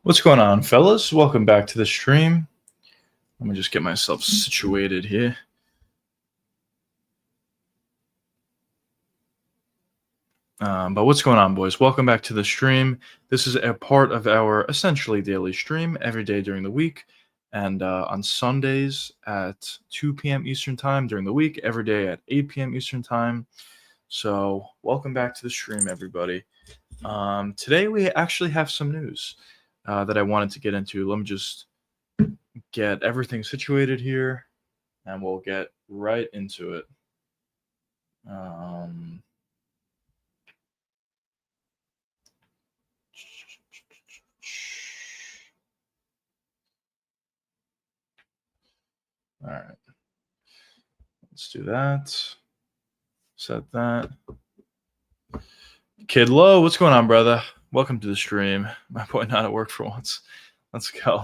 What's going on, fellas? Welcome back to the stream. Let me just get myself situated here. But what's going on, boys? Welcome back to the stream. This is a part of our essentially daily stream every day during the week, and on Sundays at 2 p.m. Eastern Time during the week, every day at 8 p.m. Eastern Time. So welcome back to the stream, everybody. Today we actually have some news that I wanted to get into. Let me just get everything situated here, and we'll get right into it. All right, let's do that. Set that. Kid Low, what's going on, brother? Welcome to the stream. My boy not at work for once. Let's go.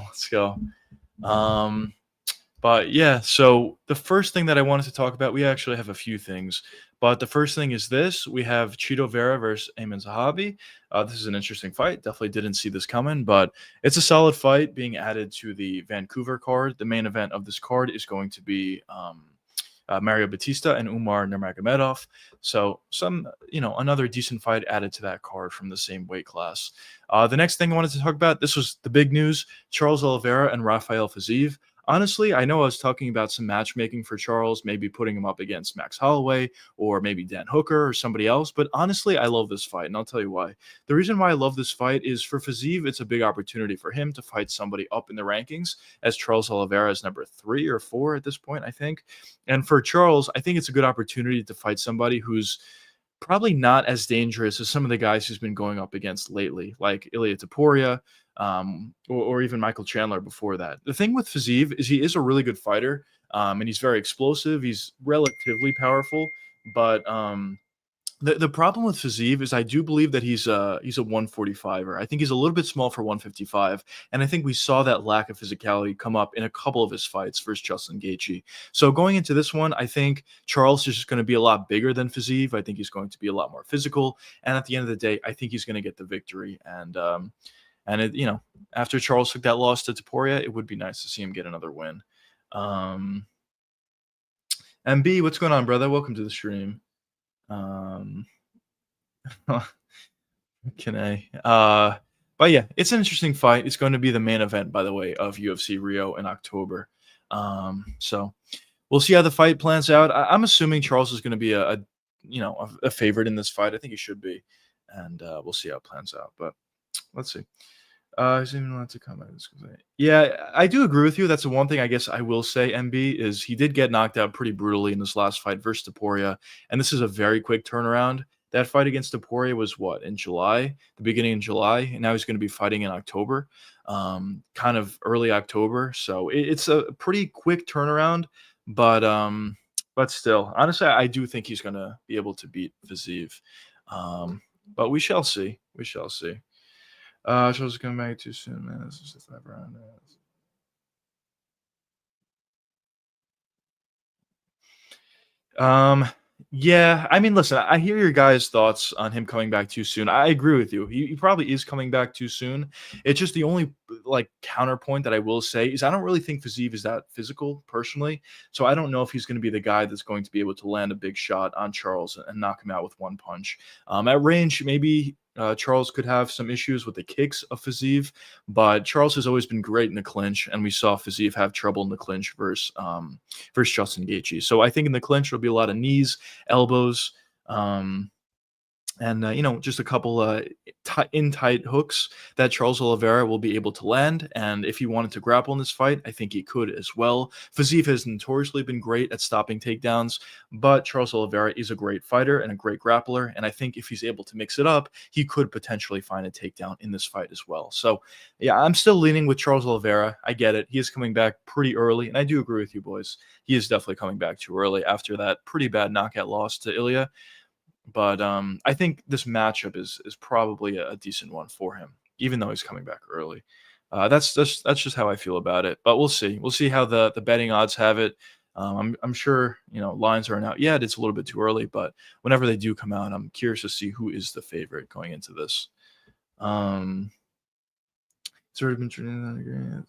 But yeah, so the first thing that I wanted to talk about, we actually have a few things, but the first thing is this. We have Chito Vera versus Amin Zahabi. This is an interesting fight. Definitely didn't see this coming, but it's a solid fight being added to the Vancouver card. The main event of this card is going to be Mario Batista and Umar Nurmagomedov. So another decent fight added to that card from the same weight class. The next thing I wanted to talk about, this was the big news, Charles Oliveira and Rafael Fiziev. Honestly, I know I was talking about some matchmaking for Charles, maybe putting him up against Max Holloway or maybe Dan Hooker or somebody else. But honestly, I love this fight, and I'll tell you why. The reason why I love this fight is for Fiziev, it's a big opportunity for him to fight somebody up in the rankings, as Charles Oliveira is number 3 or 4 at this point, I think. And for Charles, I think it's a good opportunity to fight somebody who's probably not as dangerous as some of the guys he's been going up against lately, like Ilia Topuria, or even Michael Chandler before that. The thing with Fiziev is he is a really good fighter, and he's very explosive. He's relatively powerful, but the problem with Fiziev is I do believe that he's a 145er. I think he's a little bit small for 155, and I think we saw that lack of physicality come up in a couple of his fights versus Justin Gaethje. So going into this one, I think Charles is just going to be a lot bigger than Fiziev. I think he's going to be a lot more physical, and at the end of the day, I think he's going to get the victory. And after Charles took that loss to Topuria, it would be nice to see him get another win. MB, what's going on, brother? Welcome to the stream. But yeah, it's an interesting fight. It's going to be the main event, by the way, of UFC Rio in October. So we'll see how the fight plans out. I'm assuming Charles is going to be a favorite in this fight. I think he should be, and we'll see how it plans out. But let's see. He's even allowed to comment. Yeah, I do agree with you. That's the one thing I guess I will say, MB, is he did get knocked out pretty brutally in this last fight versus Topuria, and this is a very quick turnaround. That fight against Topuria was in July, the beginning of July, and now he's going to be fighting in October, kind of early October. So it's a pretty quick turnaround, but still, honestly, I do think he's going to be able to beat Fiziev. But we shall see. Charles is coming back too soon, man. This is just that round. Yeah, I mean, listen, I hear your guys' thoughts on him coming back too soon. I agree with you. He probably is coming back too soon. It's just the only counterpoint that I will say is I don't really think Fiziev is that physical personally. So I don't know if he's going to be the guy that's going to be able to land a big shot on Charles and knock him out with one punch. At range, maybe Charles could have some issues with the kicks of Fiziev, but Charles has always been great in the clinch, and we saw Fiziev have trouble in the clinch versus Justin Gaethje. So I think in the clinch there'll be a lot of knees, elbows, and just a couple in tight hooks that Charles Oliveira will be able to land. And if he wanted to grapple in this fight, I think he could as well. Fiziev has notoriously been great at stopping takedowns, but Charles Oliveira is a great fighter and a great grappler. And I think if he's able to mix it up, he could potentially find a takedown in this fight as well. So yeah, I'm still leaning with Charles Oliveira. I get it. He is coming back pretty early, and I do agree with you, boys. He is definitely coming back too early after that pretty bad knockout loss to Ilia. But I think this matchup is probably a decent one for him, even though he's coming back early. That's just how I feel about it. But we'll see. We'll see how the betting odds have it. I'm sure lines aren't out yet. It's a little bit too early, but whenever they do come out, I'm curious to see who is the favorite going into this. It's already been treated.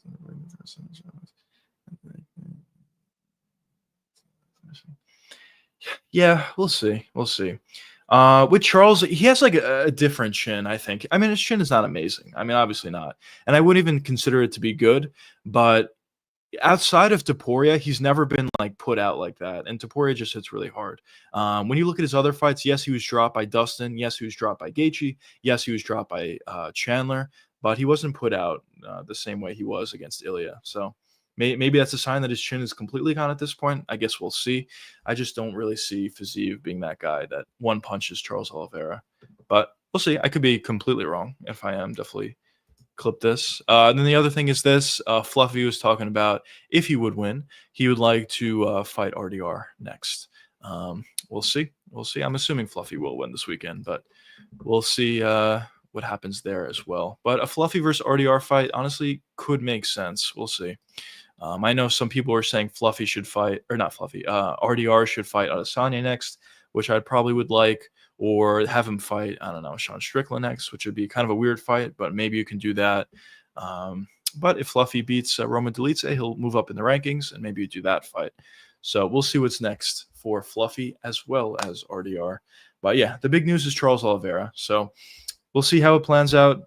Yeah, we'll see. We'll see. With Charles, he has like a different chin, I think. I mean, his chin is not amazing. I mean, obviously not. And I wouldn't even consider it to be good, but outside of Taporia, he's never been like put out like that, and Taporia just hits really hard. When you look at his other fights, yes, he was dropped by Dustin. Yes, he was dropped by Gaethje. Yes, he was dropped by Chandler, but he wasn't put out the same way he was against Ilya. So maybe that's a sign that his chin is completely gone at this point. I guess we'll see. I just don't really see Fiziev being that guy that one punches Charles Oliveira, but we'll see. I could be completely wrong. If I am, definitely clip this. And then the other thing is this. Fluffy was talking about if he would win, he would like to fight RDR next. We'll see. We'll see. I'm assuming Fluffy will win this weekend, but we'll see what happens there as well. But a Fluffy versus RDR fight, honestly, could make sense. We'll see. I know some people are saying Fluffy should fight, or not Fluffy, RDR should fight Adesanya next, which I probably would like, or have him fight, I don't know, Sean Strickland next, which would be kind of a weird fight, but maybe you can do that. But if Fluffy beats Roman Dolidze, he'll move up in the rankings, and maybe you do that fight. So we'll see what's next for Fluffy as well as RDR. But yeah, the big news is Charles Oliveira. So we'll see how it plans out.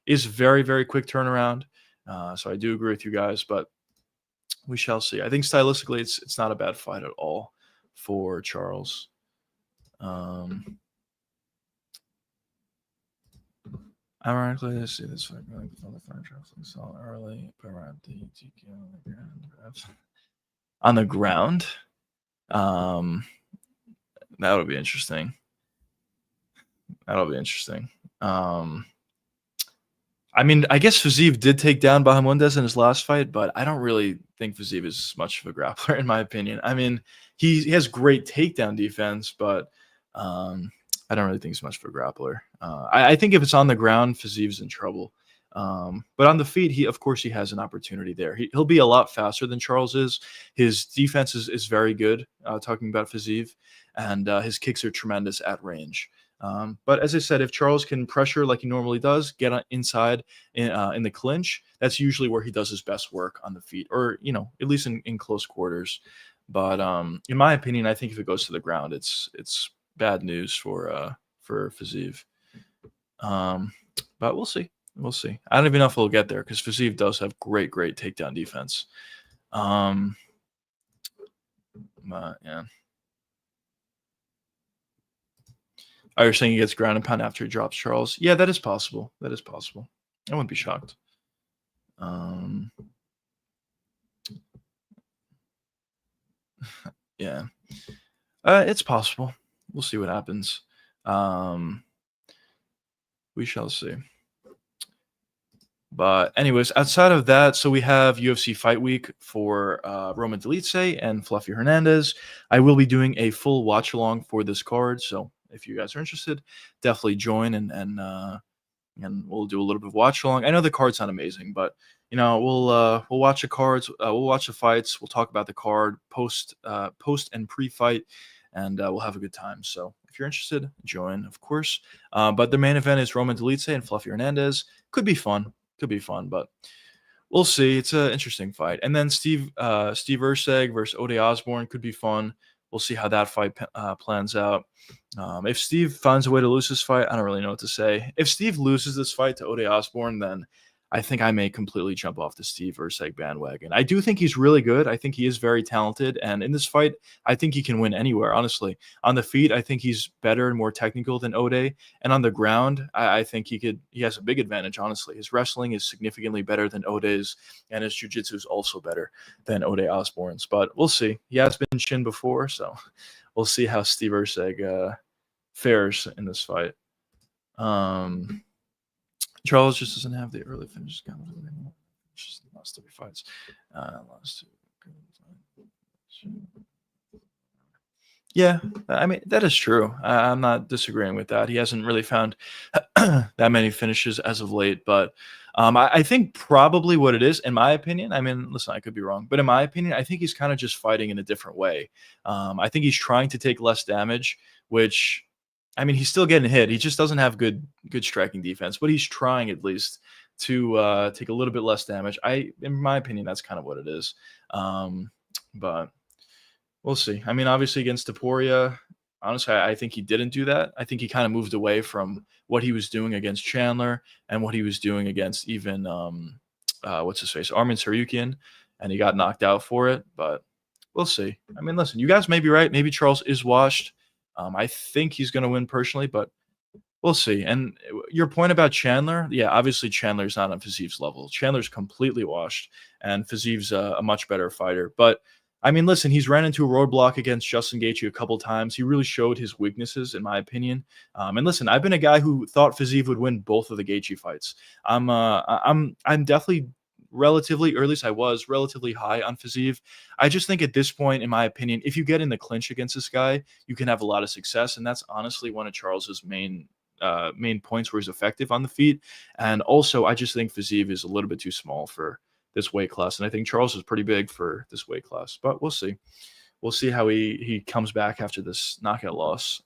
Is very, very quick turnaround. So I do agree with you guys, but we shall see. I think stylistically, it's not a bad fight at all for Charles. Ironically, I see this fight going before the franchise saw early around the TK on the ground. That would be interesting. That'll be interesting. I mean, I guess Fiziev did take down Bahamondes in his last fight, but I don't really think Fiziev is much of a grappler, in my opinion. I mean, he has great takedown defense, but I don't really think he's much of a grappler. I think if it's on the ground, Fiziev's in trouble. But on the feet, of course he has an opportunity there. He'll be a lot faster than Charles is. His defense is very good, talking about Fiziev, and his kicks are tremendous at range. But as I said, if Charles can pressure like he normally does, get inside in the clinch, that's usually where he does his best work on the feet, or at least in close quarters. But in my opinion, I think if it goes to the ground, it's bad news for Fiziev. But we'll see. We'll see. I don't even know if he'll get there because Fiziev does have great takedown defense. But yeah. Oh, you're saying he gets ground and pound after he drops Charles? Yeah, that is possible. That is possible. I wouldn't be shocked. Yeah. It's possible. We'll see what happens. We shall see. But anyways, outside of that, so we have UFC Fight Week for Roman Dolidze and Fluffy Hernandez. I will be doing a full watch along for this card, so if you guys are interested, definitely join and we'll do a little bit of watch along. I know the card's not amazing, but we'll watch the cards, we'll watch the fights, we'll talk about the card post and pre-fight, and we'll have a good time. So if you're interested, join, of course. But the main event is Roman Dolidze and Fluffy Hernandez. Could be fun, but we'll see. It's an interesting fight. And then Steve Erceg versus Ode Osborne could be fun. We'll see how that fight plans out. If Steve finds a way to lose this fight, I don't really know what to say. If Steve loses this fight to Ode Osborne, then I think I may completely jump off the Steve Erceg bandwagon. I do think he's really good. I think he is very talented. And in this fight, I think he can win anywhere, honestly. On the feet, I think he's better and more technical than Ode. And on the ground, I think he has a big advantage, honestly. His wrestling is significantly better than Ode's, and his jiu-jitsu is also better than Ode Osborne's. But we'll see. He has been chinned before, so we'll see how Steve Erceg fares in this fight. Charles just doesn't have the early finishes. Just the last 3 fights. Yeah, I mean, that is true. I'm not disagreeing with that. He hasn't really found that many finishes as of late, but I think probably what it is, in my opinion, I mean, listen, I could be wrong, but in my opinion, I think he's kind of just fighting in a different way. I think he's trying to take less damage, which, I mean, he's still getting hit. He just doesn't have good striking defense, but he's trying at least to take a little bit less damage. In my opinion, that's kind of what it is. But we'll see. I mean, obviously against Taporia, honestly, I think he didn't do that. I think he kind of moved away from what he was doing against Chandler and what he was doing against even what's his face, Armin Sarukian, and he got knocked out for it. But we'll see. I mean, listen, you guys may be right. Maybe Charles is washed. I think he's going to win personally, but we'll see. And your point about Chandler, yeah, obviously Chandler's not on Fiziev's level. Chandler's completely washed, and Fiziev's a much better fighter. But I mean, listen, he's ran into a roadblock against Justin Gaethje a couple times. He really showed his weaknesses, in my opinion. And listen, I've been a guy who thought Fiziev would win both of the Gaethje fights. I'm definitely relatively, or at least I was relatively high on Fiziev. I just think at this point, in my opinion, if you get in the clinch against this guy, you can have a lot of success, and that's honestly one of Charles's main points where he's effective on the feet. And also, I just think Fiziev is a little bit too small for this weight class, and I think Charles is pretty big for this weight class. But we'll see. We'll see how he comes back after this knockout loss.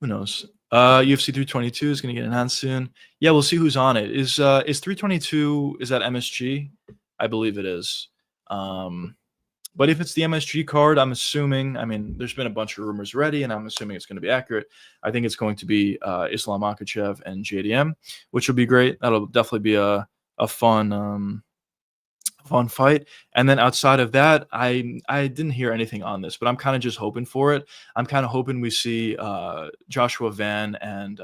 Who knows? UFC 322 is going to get announced soon. Yeah, we'll see who's on it. Is 322, is that MSG? I believe it is. But if it's the MSG card, I'm assuming, I mean, there's been a bunch of rumors already, and I'm assuming it's going to be accurate. I think it's going to be Islam Makhachev and JDM, which will be great. That'll definitely be a fun fight. And then outside of that, I didn't hear anything on this, but I'm kind of just hoping for it. I'm kind of hoping we see Joshua Van and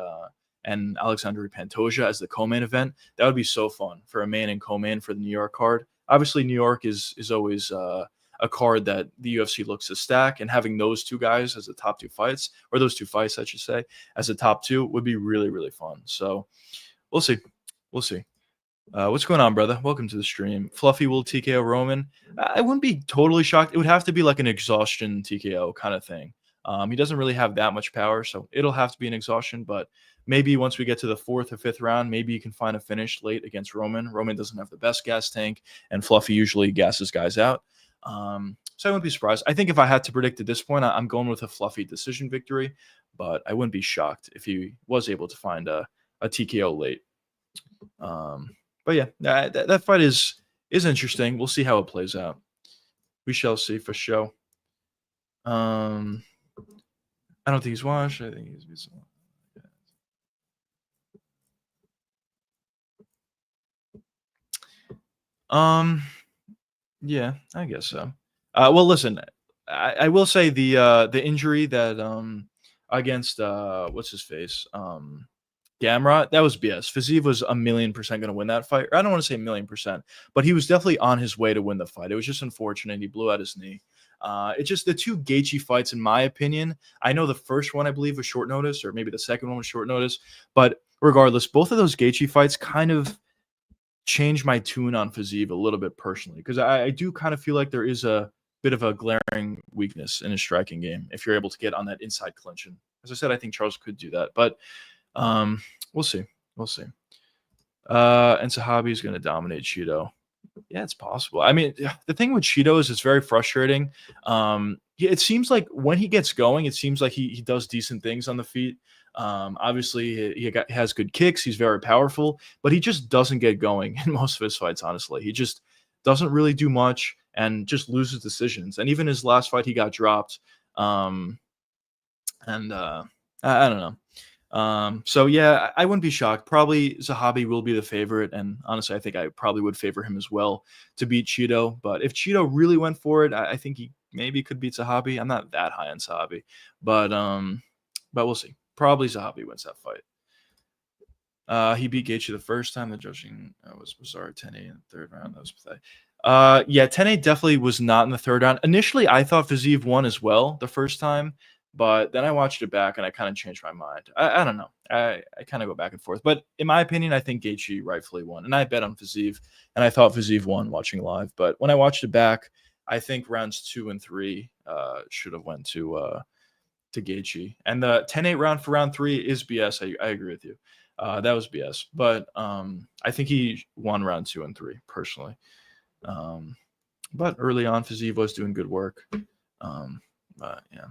Alexandre Pantoja as the co-main event. That would be so fun for a main and co-main for the New York card. Obviously, New York is always a card that the UFC looks to stack, and having those two guys as the top two fights, or those two fights, I should say, as the top two would be really, really fun. So we'll see. We'll see. What's going on, brother? Welcome to the stream. Fluffy will TKO Roman. I wouldn't be totally shocked. It would have to be like an exhaustion TKO kind of thing. He doesn't really have that much power, so it'll have to be an exhaustion. But maybe once we get to the 4th or 5th round, maybe you can find a finish late against Roman. Roman doesn't have the best gas tank, and Fluffy usually gasses guys out. So I wouldn't be surprised. I think if I had to predict at this point, I'm going with a Fluffy decision victory, but I wouldn't be shocked if he was able to find a TKO late. But yeah, that fight is interesting. We'll see how it plays out. We shall see for sure. I don't think he's washed. I think he's. Yeah, I guess so. Well, listen, I will say the injury that against what's his face Gamrot, that was BS. Fiziev was 1,000,000% going to win that fight. Or I don't want to say 1,000,000%, but he was definitely on his way to win the fight. It was just unfortunate he blew out his knee. It's just the two Gaethje fights, in my opinion. I know the first one, I believe, was short notice, or maybe the second one was short notice. But regardless, both of those Gaethje fights kind of changed my tune on Fiziev a little bit personally, because I do kind of feel like there is a bit of a glaring weakness in his striking game if you're able to get on that inside clinch. And as I said, I think Charles could do that, but we'll see. We'll see. And Sahabi is going to dominate Cheeto. Yeah, it's possible. I mean, the thing with Cheeto is it's very frustrating. It seems like when he gets going, it seems like he does decent things on the feet. Obviously, he has good kicks. He's very powerful, but he just doesn't get going in most of his fights, honestly. He just doesn't really do much and just loses decisions. And even his last fight, he got dropped. I don't know. So yeah, I wouldn't be shocked. Probably Zahabi will be the favorite, and honestly, I think I probably would favor him as well to beat Cheeto. But if Cheeto really went for it, I think he maybe could beat Zahabi. I'm not that high on Zahabi, but we'll see. Probably Zahabi wins that fight. He beat Gaethje the first time. The judging was bizarre. 10-8 in the third round. That was pathetic. Yeah, 10-8 definitely was not in the third round. Initially, I thought Fiziev won as well the first time. But then I watched it back and I kind of changed my mind. I don't know. I kind of go back and forth. But in my opinion, I think Gaethje rightfully won. And I bet on Fiziev, and I thought Fiziev won watching live. But when I watched it back, I think rounds 2 and 3 should have went to Gaethje. And the 10-8 round for round 3 is BS. I agree with you. That was BS. But I think he won round 2 and 3, personally. But early on, Fiziev was doing good work. But yeah.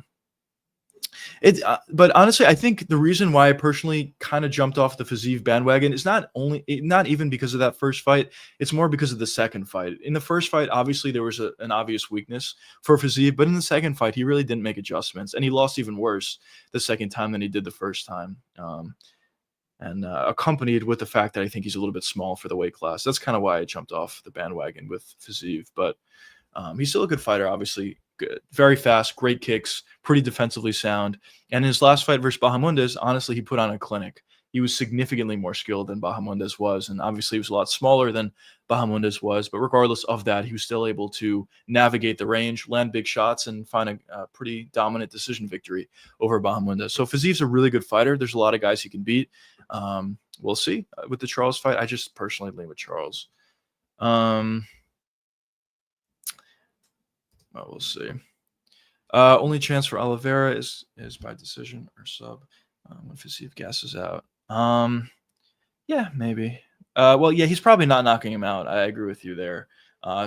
But honestly, I think the reason why I personally kind of jumped off the Fiziev bandwagon is not even because of that first fight. It's more because of the second fight. In the first fight, obviously there was an obvious weakness for Fiziev, but in the second fight, he really didn't make adjustments, and he lost even worse the second time than he did the first time. And accompanied with the fact that I think he's a little bit small for the weight class. That's kind of why I jumped off the bandwagon with Fiziev, but he's still a good fighter, obviously. Good, very fast, great kicks, pretty defensively sound. And in his last fight versus Bahamondes, honestly, he put on a clinic. He was significantly more skilled than Bahamondes was, and obviously he was a lot smaller than Bahamondes was. But regardless of that, he was still able to navigate the range, land big shots, and find a pretty dominant decision victory over Bahamondes. So Fiziev's a really good fighter. There's a lot of guys he can beat. We'll see with the Charles fight. I just personally lean with Charles. Well, we'll see. Only chance for Oliveira is by decision or sub when Fiziev gasses out. Yeah, maybe. Well, yeah, he's probably not knocking him out. I agree with you there.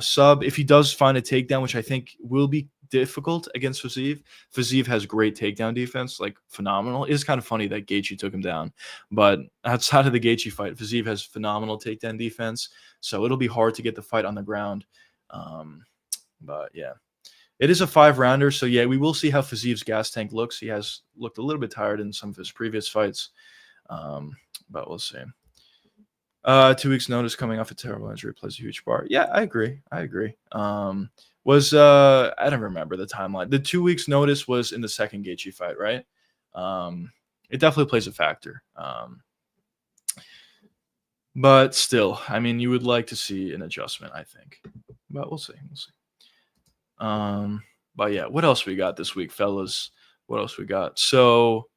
Sub, if he does find a takedown, which I think will be difficult against Fiziev. Fiziev has great takedown defense, like phenomenal. It is kind of funny that Gaethje took him down, but outside of the Gaethje fight, Fiziev has phenomenal takedown defense, so it'll be hard to get the fight on the ground. But yeah. It is a 5-rounder, so yeah, we will see how Fiziev's gas tank looks. He has looked a little bit tired in some of his previous fights, but we'll see. 2 weeks notice coming off a terrible injury plays a huge part. Yeah, I agree. I don't remember the timeline. The 2 weeks notice was in the second Gaethje fight, right? It definitely plays a factor. But still, I mean, you would like to see an adjustment, I think. But we'll see. We'll see. But yeah, what else we got this week, fellas? What else we got? So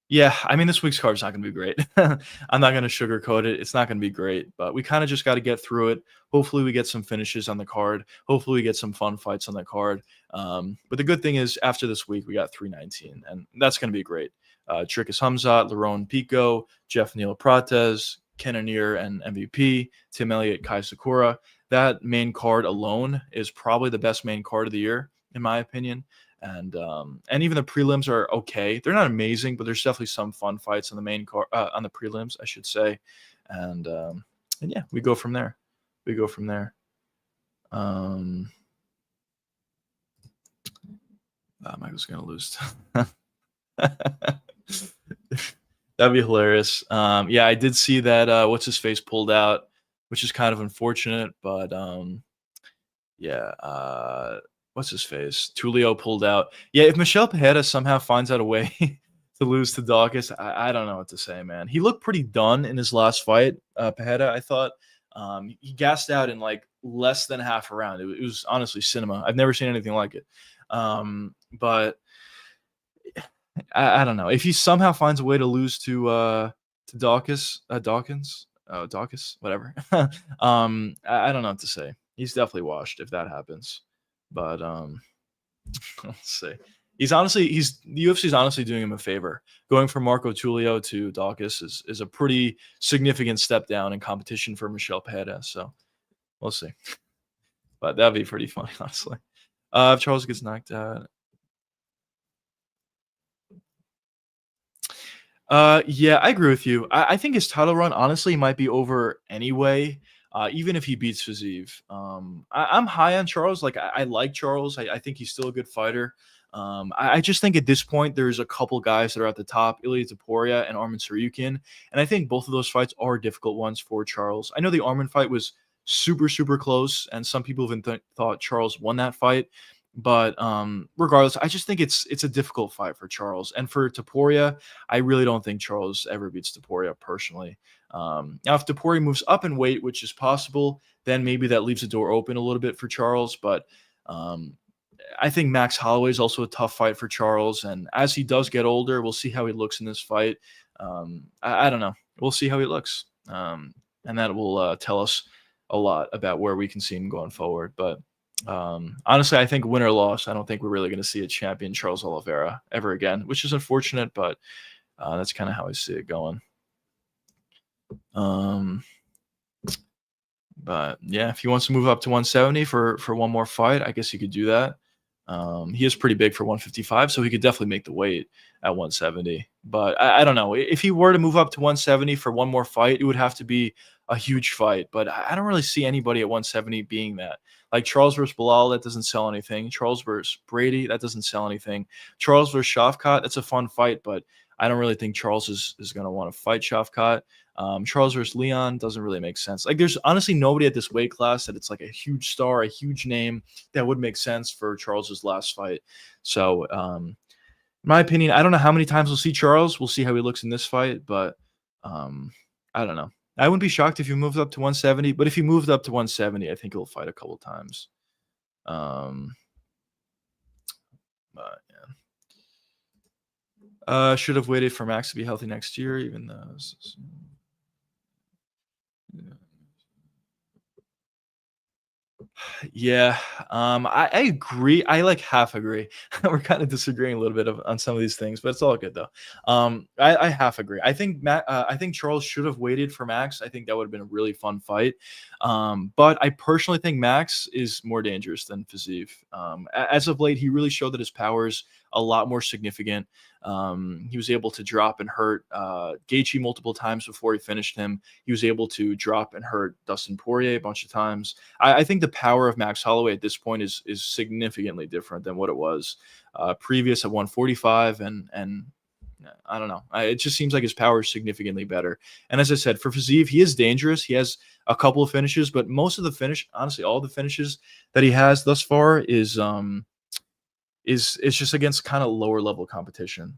yeah, I mean, this week's card is not going to be great. I'm not going to sugarcoat it. It's not going to be great, but we kind of just got to get through it. Hopefully we get some finishes on the card. Hopefully we get some fun fights on the card. But the good thing is after this week, we got 319, and that's going to be great. Trickus Hamzat, Lerone Pico, Jeff Neal Prates, Ken Anir, and MVP, Tim Elliott, Kai Sakura. That main card alone is probably the best main card of the year, in my opinion. And even the prelims are okay. They're not amazing, but there's definitely some fun fights on the main card, on the prelims, I should say. And yeah, we go from there. Michael's gonna lose. That'd be hilarious. Yeah, I did see that. What's his face pulled out, which is kind of unfortunate, but yeah. What's his face? Tulio pulled out. Yeah, if Michel Pereira somehow finds out a way to lose to Dawkins, I don't know what to say, man. He looked pretty done in his last fight, Pereira, I thought. He gassed out in like less than half a round. It was honestly cinema. I've never seen anything like it. But I don't know. If he somehow finds a way to lose to Dawkins, whatever. I don't know what to say. He's definitely washed if that happens. But let's see. The UFC is honestly doing him a favor. Going from Marco Tulio to Dawkins is a pretty significant step down in competition for Michel Pereira. So we'll see. But that'd be pretty funny, honestly. If Charles gets knocked out. Yeah, I agree with you. I think his title run honestly might be over anyway. Even if he beats Fiziev. I'm high on Charles. Like I like Charles. I think he's still a good fighter. I just think at this point there's a couple guys that are at the top, Ilia Topuria and Arman Tsarukyan, and I think both of those fights are difficult ones for Charles. I know the Arman fight was super close, and some people even thought Charles won that fight. But regardless, I just think it's a difficult fight for Charles. And for Topuria, I really don't think Charles ever beats Topuria personally. Now, if Topuria moves up in weight, which is possible, then maybe that leaves the door open a little bit for Charles. But I think Max Holloway is also a tough fight for Charles. And as he does get older, we'll see how he looks in this fight. I don't know. We'll see how he looks. And that will tell us a lot about where we can see him going forward. But honestly, I think win or loss, I don't think we're really going to see a champion Charles Oliveira ever again, which is unfortunate, but that's kind of how I see it going. But yeah, if he wants to move up to 170 for one more fight, I guess he could do that. He is pretty big for 155, so he could definitely make the weight at 170. But I don't know. If he were to move up to 170 for one more fight, it would have to be a huge fight. But I don't really see anybody at 170 being that. Like Charles versus Bilal, that doesn't sell anything. Charles versus Brady, that doesn't sell anything. Charles versus Shavkat, that's a fun fight, but I don't really think Charles is going to want to fight Shavkat. Charles versus Leon doesn't really make sense. Like, there's honestly nobody at this weight class that it's like a huge star, a huge name that would make sense for Charles's last fight. So, in my opinion, I don't know how many times we'll see Charles. We'll see how he looks in this fight, but I don't know. I wouldn't be shocked if he moved up to 170, but if he moved up to 170, I think he'll fight a couple times. Um, but yeah. Should have waited for Max to be healthy next year, even though. Yeah, I agree. I like half agree. We're kind of disagreeing a little bit on some of these things, but it's all good though. I half agree. I think Charles should have waited for Max. I think that would have been a really fun fight. But I personally think Max is more dangerous than Fiziev. As of late, he really showed that his power is a lot more significant. He was able to drop and hurt Gaethje multiple times before he finished him. He was able to drop and hurt Dustin Poirier a bunch of times. I think the power of Max Holloway at this point is significantly different than what it was previous at 145, and I don't know. It just seems like his power is significantly better. And as I said, for Fiziev, he is dangerous. He has a couple of finishes, but most of the finish, honestly, all the finishes that he has thus far is it's just against kind of lower level competition,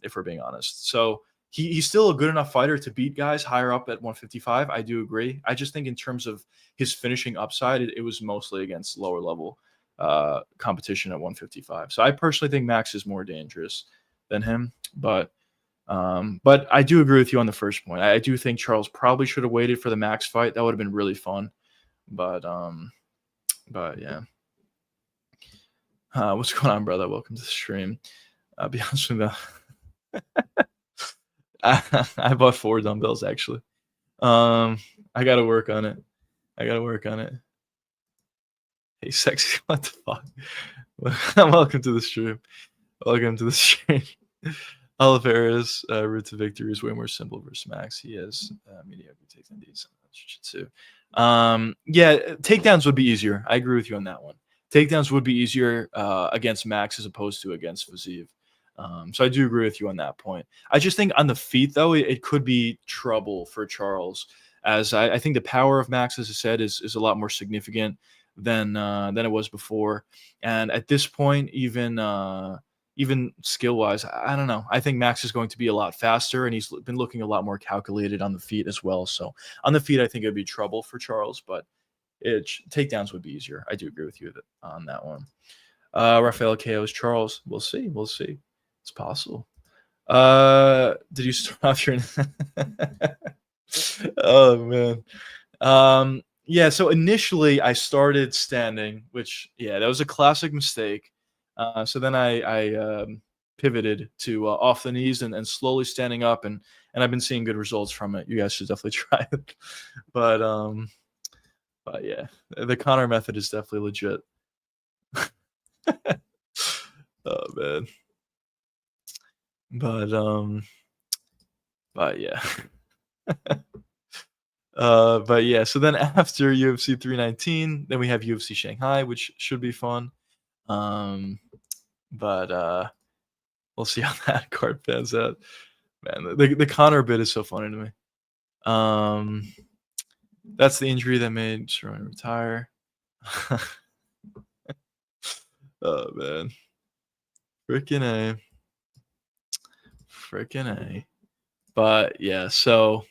if we're being honest. So he's still a good enough fighter to beat guys higher up at 155. I do agree. I just think in terms of his finishing upside, it was mostly against lower level competition at 155. So I personally think Max is more dangerous than him, but I do agree with you on the first point. I do think Charles probably should have waited for the Max fight. That would have been really fun. But yeah. What's going on, brother? Welcome to the stream. I'll be honest with you. I bought 4 dumbbells actually. I gotta work on it. Hey, sexy, what the fuck? Welcome to the stream. Oliveira's route to victory is way more simple versus Max. He has mediocre takedown D's jiu-jitsu. Yeah, takedowns would be easier. I agree with you on that one. Takedowns would be easier against Max as opposed to against Fiziev. So I do agree with you on that point. I just think on the feet, though, it could be trouble for Charles, as I think the power of Max, as I said, is a lot more significant than it was before. And at this point, even skill-wise, I don't know. I think Max is going to be a lot faster, and he's been looking a lot more calculated on the feet as well. So on the feet, I think it would be trouble for Charles, but takedowns would be easier. I do agree with you on that one. Rafael KO's Charles. We'll see. It's possible. Did you start off your? Oh man. Yeah. So initially, I started standing, which that was a classic mistake. So then I pivoted to off the knees and slowly standing up, and I've been seeing good results from it. You guys should definitely try it. But yeah, the Connor method is definitely legit. Oh man. But yeah. But yeah, so then after UFC 319, then we have UFC Shanghai, which should be fun. But we'll see how that card pans out. Man, the Connor bit is so funny to me. That's the injury that made Cerrone retire. Oh man. Freaking A. But so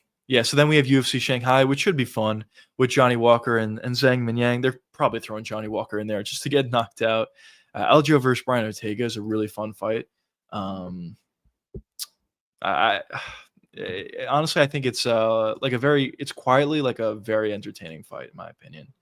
then we have UFC Shanghai, which should be fun with Johnny Walker and Zhang Minyang. They're probably throwing Johnny Walker in there just to get knocked out. Aljo versus Brian Ortega is a really fun fight. Honestly, I think it's it's quietly like a very entertaining fight in my opinion.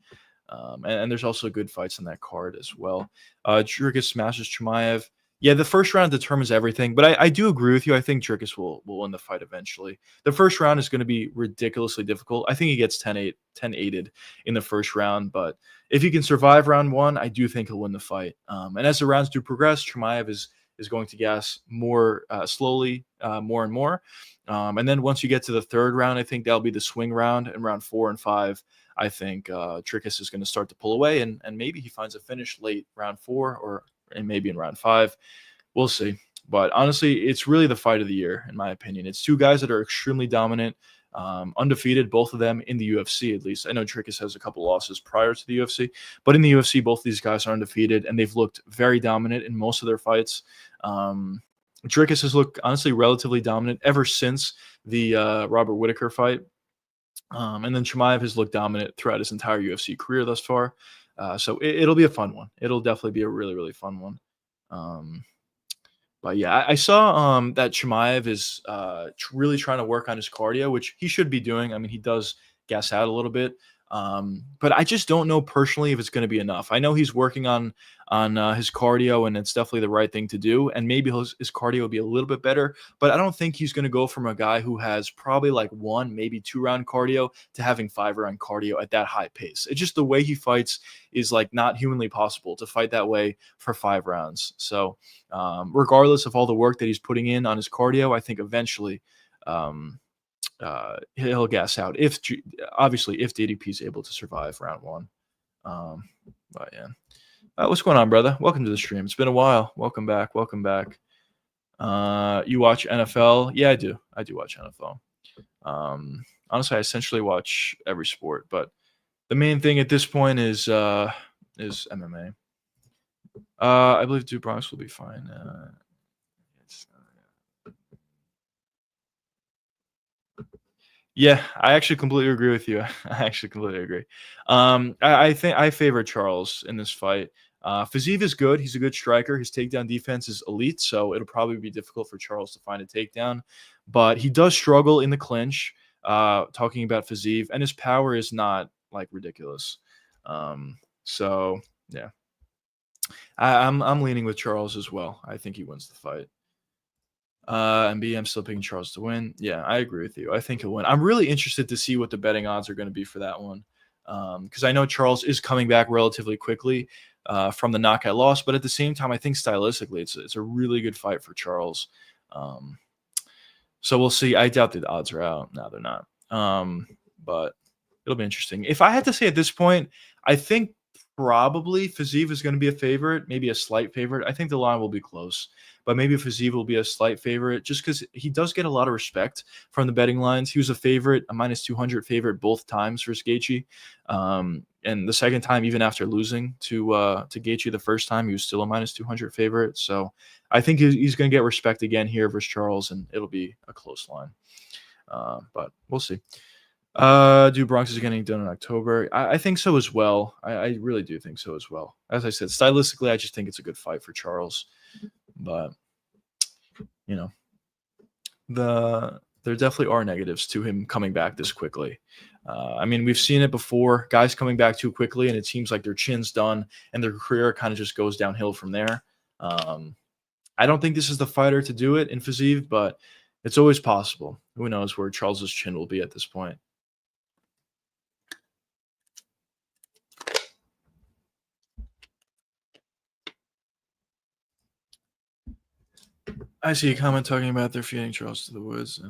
And there's also good fights on that card as well. Dricus smashes Chimaev. Yeah, the first round determines everything, but I do agree with you. I think Dricus will win the fight eventually. The first round is going to be ridiculously difficult. I think he gets 10-8, 10-8'd in the first round, but if he can survive round one, I do think he'll win the fight. And as the rounds do progress, Chimaev is going to gas more slowly, more and more. And then once you get to the third round, I think that'll be the swing round. And round 4 and 5, I think Dricus is going to start to pull away, and maybe he finds a finish late round 4 or and maybe in round 5. We'll see. But honestly, it's really the fight of the year, in my opinion. It's two guys that are extremely dominant, undefeated, both of them in the UFC at least. I know Trickus has a couple losses prior to the UFC, but in the UFC, both these guys are undefeated, and they've looked very dominant in most of their fights. Trickus has looked, honestly, relatively dominant ever since the Robert Whittaker fight. And then Chimaev has looked dominant throughout his entire UFC career thus far. So it'll be a fun one. It'll definitely be a really, really fun one. Um, but yeah, I saw that Chimaev is really trying to work on his cardio, which he should be doing. I mean, he does gas out a little bit, but I just don't know personally if it's going to be enough. I know he's working on his cardio, and it's definitely the right thing to do. And maybe his cardio will be a little bit better, but I don't think he's going to go from a guy who has probably like 1, maybe 2 round cardio to having 5 round cardio at that high pace. It's just the way he fights is like not humanly possible to fight that way for 5 rounds. So regardless of all the work that he's putting in on his cardio, I think eventually he'll gas out obviously if DDP is able to survive round 1. But yeah. What's going on, brother? Welcome to the stream. It's been a while. Welcome back. Welcome back. You watch NFL? Yeah, I do. I do watch NFL. Honestly, I essentially watch every sport, but the main thing at this point is MMA. I believe Duke Bronx will be fine. Yeah, I actually completely agree with you. I actually completely agree. I think I favor Charles in this fight. Fiziev is good. He's a good striker. His takedown defense is elite, so it'll probably be difficult for Charles to find a takedown. But he does struggle in the clinch, talking about Fiziev, and his power is not like ridiculous. So yeah, I'm leaning with Charles as well. I think he wins the fight. And B, I'm still picking Charles to win. Yeah, I agree with you. I think he'll win. I'm really interested to see what the betting odds are going to be for that one, because I know Charles is coming back relatively quickly from the knockout loss, but at the same time, I think stylistically, it's a really good fight for Charles. So we'll see. I doubt the odds are out. No, they're not. But it'll be interesting. If I had to say at this point, I think probably Fiziev is going to be a favorite, maybe a slight favorite. I think the line will be close, but maybe Fiziev will be a slight favorite just because he does get a lot of respect from the betting lines. He was a favorite, a -200 favorite both times versus Gaethje. And the second time, even after losing to Gaethje the first time, he was still a -200 favorite. So I think he's going to get respect again here versus Charles, and it'll be a close line. But we'll see. Do Bronx is getting done in October? I think so as well. I really do think so as well. As I said, stylistically, I just think it's a good fight for Charles. But you know, there definitely are negatives to him coming back this quickly. I mean, we've seen it before. Guys coming back too quickly, and it seems like their chin's done, and their career kind of just goes downhill from there. I don't think this is the fighter to do it in Fiziev, but it's always possible. Who knows where Charles's chin will be at this point? I see a comment talking about they're feeding Charles to the woods.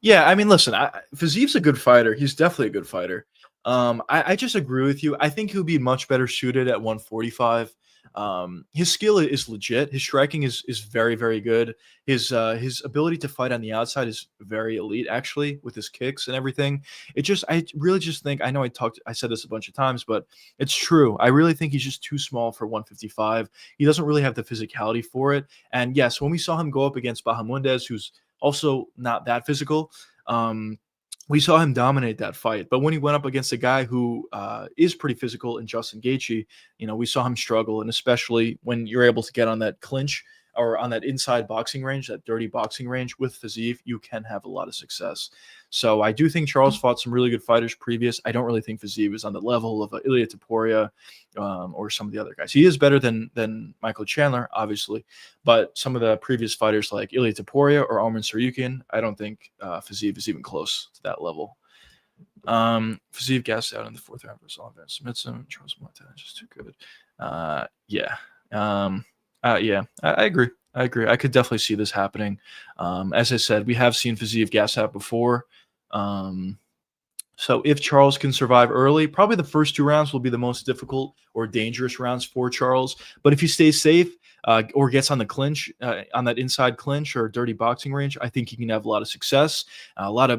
Yeah, I mean, listen, Fiziev's a good fighter. He's definitely a good fighter. I just agree with you. I think he'll be much better suited at 145. His skill is legit. His striking is very, very good. His ability to fight on the outside is very elite, actually, with his kicks and everything. I really just think, I know I said this a bunch of times, but it's true. I really think he's just too small for 155. He doesn't really have the physicality for it. And yes, when we saw him go up against Bahamundes, who's also not that physical, we saw him dominate that fight. But when he went up against a guy who is pretty physical in Justin Gaethje, we saw him struggle. And especially when you're able to get on that clinch or on that inside boxing range, that dirty boxing range with Fiziev, you can have a lot of success. So I do think Charles fought some really good fighters previous. I don't really think Fiziev is on the level of Ilia Topuria or some of the other guys. He is better than Michael Chandler, obviously, but some of the previous fighters like Ilia Topuria or Arman Saryukin, I don't think Fiziev is even close to that level. Fiziev gassed out in the fourth round versus Oliveira. Submits him. Charles Martin is just too good. Yeah. Yeah. I agree. I agree. I could definitely see this happening. As I said, we have seen Fiziev gas out before. So if Charles can survive early, probably the first 2 rounds will be the most difficult or dangerous rounds for Charles. But if he stays safe or gets on the clinch, on that inside clinch or dirty boxing range, I think he can have a lot of success.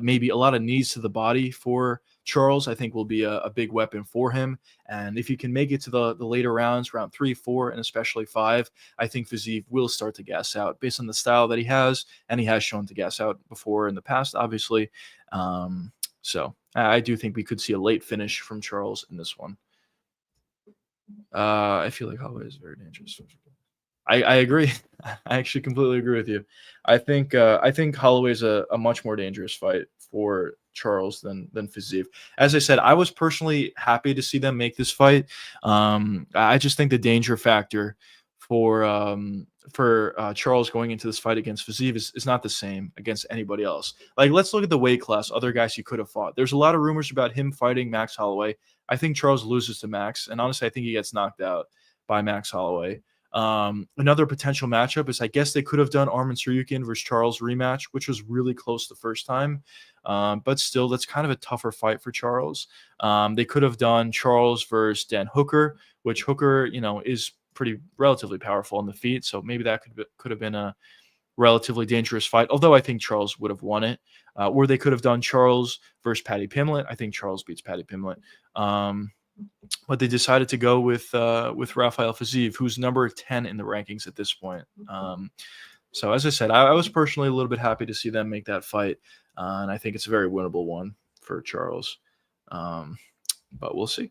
Maybe a lot of knees to the body for Charles, I think will be a big weapon for him. And if he can make it to the later rounds, round 3, 4, and especially 5, I think Fiziev will start to gas out based on the style that he has. And he has shown to gas out before in the past, obviously. So I do think we could see a late finish from Charles in this one. I feel like Holloway is very dangerous. I agree. I actually completely agree with you. I think Holloway is a much more dangerous fight for Charles than Fiziev. As I said, I was personally happy to see them make this fight. I just think the danger factor for Charles going into this fight against Fiziev is not the same against anybody else. Like, let's look at the weight class, other guys he could have fought. There's a lot of rumors about him fighting Max Holloway. I think Charles loses to Max, and honestly, I think he gets knocked out by Max Holloway. Another potential matchup is I guess they could have done Arman Saryukin versus Charles rematch, which was really close the first time. But still, that's kind of a tougher fight for Charles. They could have done Charles versus Dan Hooker, which Hooker, is pretty relatively powerful on the feet. So maybe that could have been a relatively dangerous fight, although I think Charles would have won it. Or they could have done Charles versus Paddy Pimblett. I think Charles beats Paddy Pimblett. But they decided to go with Rafael Fiziev, who's number 10 in the rankings at this point. So as I said, I was personally a little bit happy to see them make that fight, and I think it's a very winnable one for Charles. But we'll see.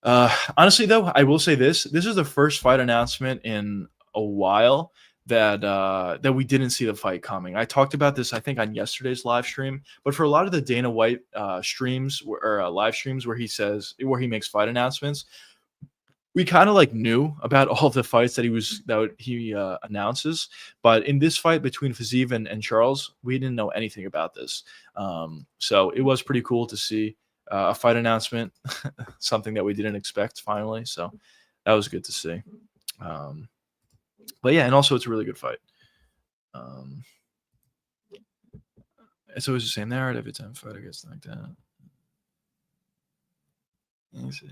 Honestly, though, I will say this is the first fight announcement in a while that we didn't see the fight coming. I talked about this, I think, on yesterday's live stream. But for a lot of the Dana White streams or live streams where he makes fight announcements, we kind of knew about all the fights that he announces. But in this fight between Fiziev and Charles, we didn't know anything about this. So it was pretty cool to see a fight announcement, something that we didn't expect finally. So that was good to see. But yeah, and also it's a really good fight. It's always the same narrative every time a fighter gets knocked out. Let me see.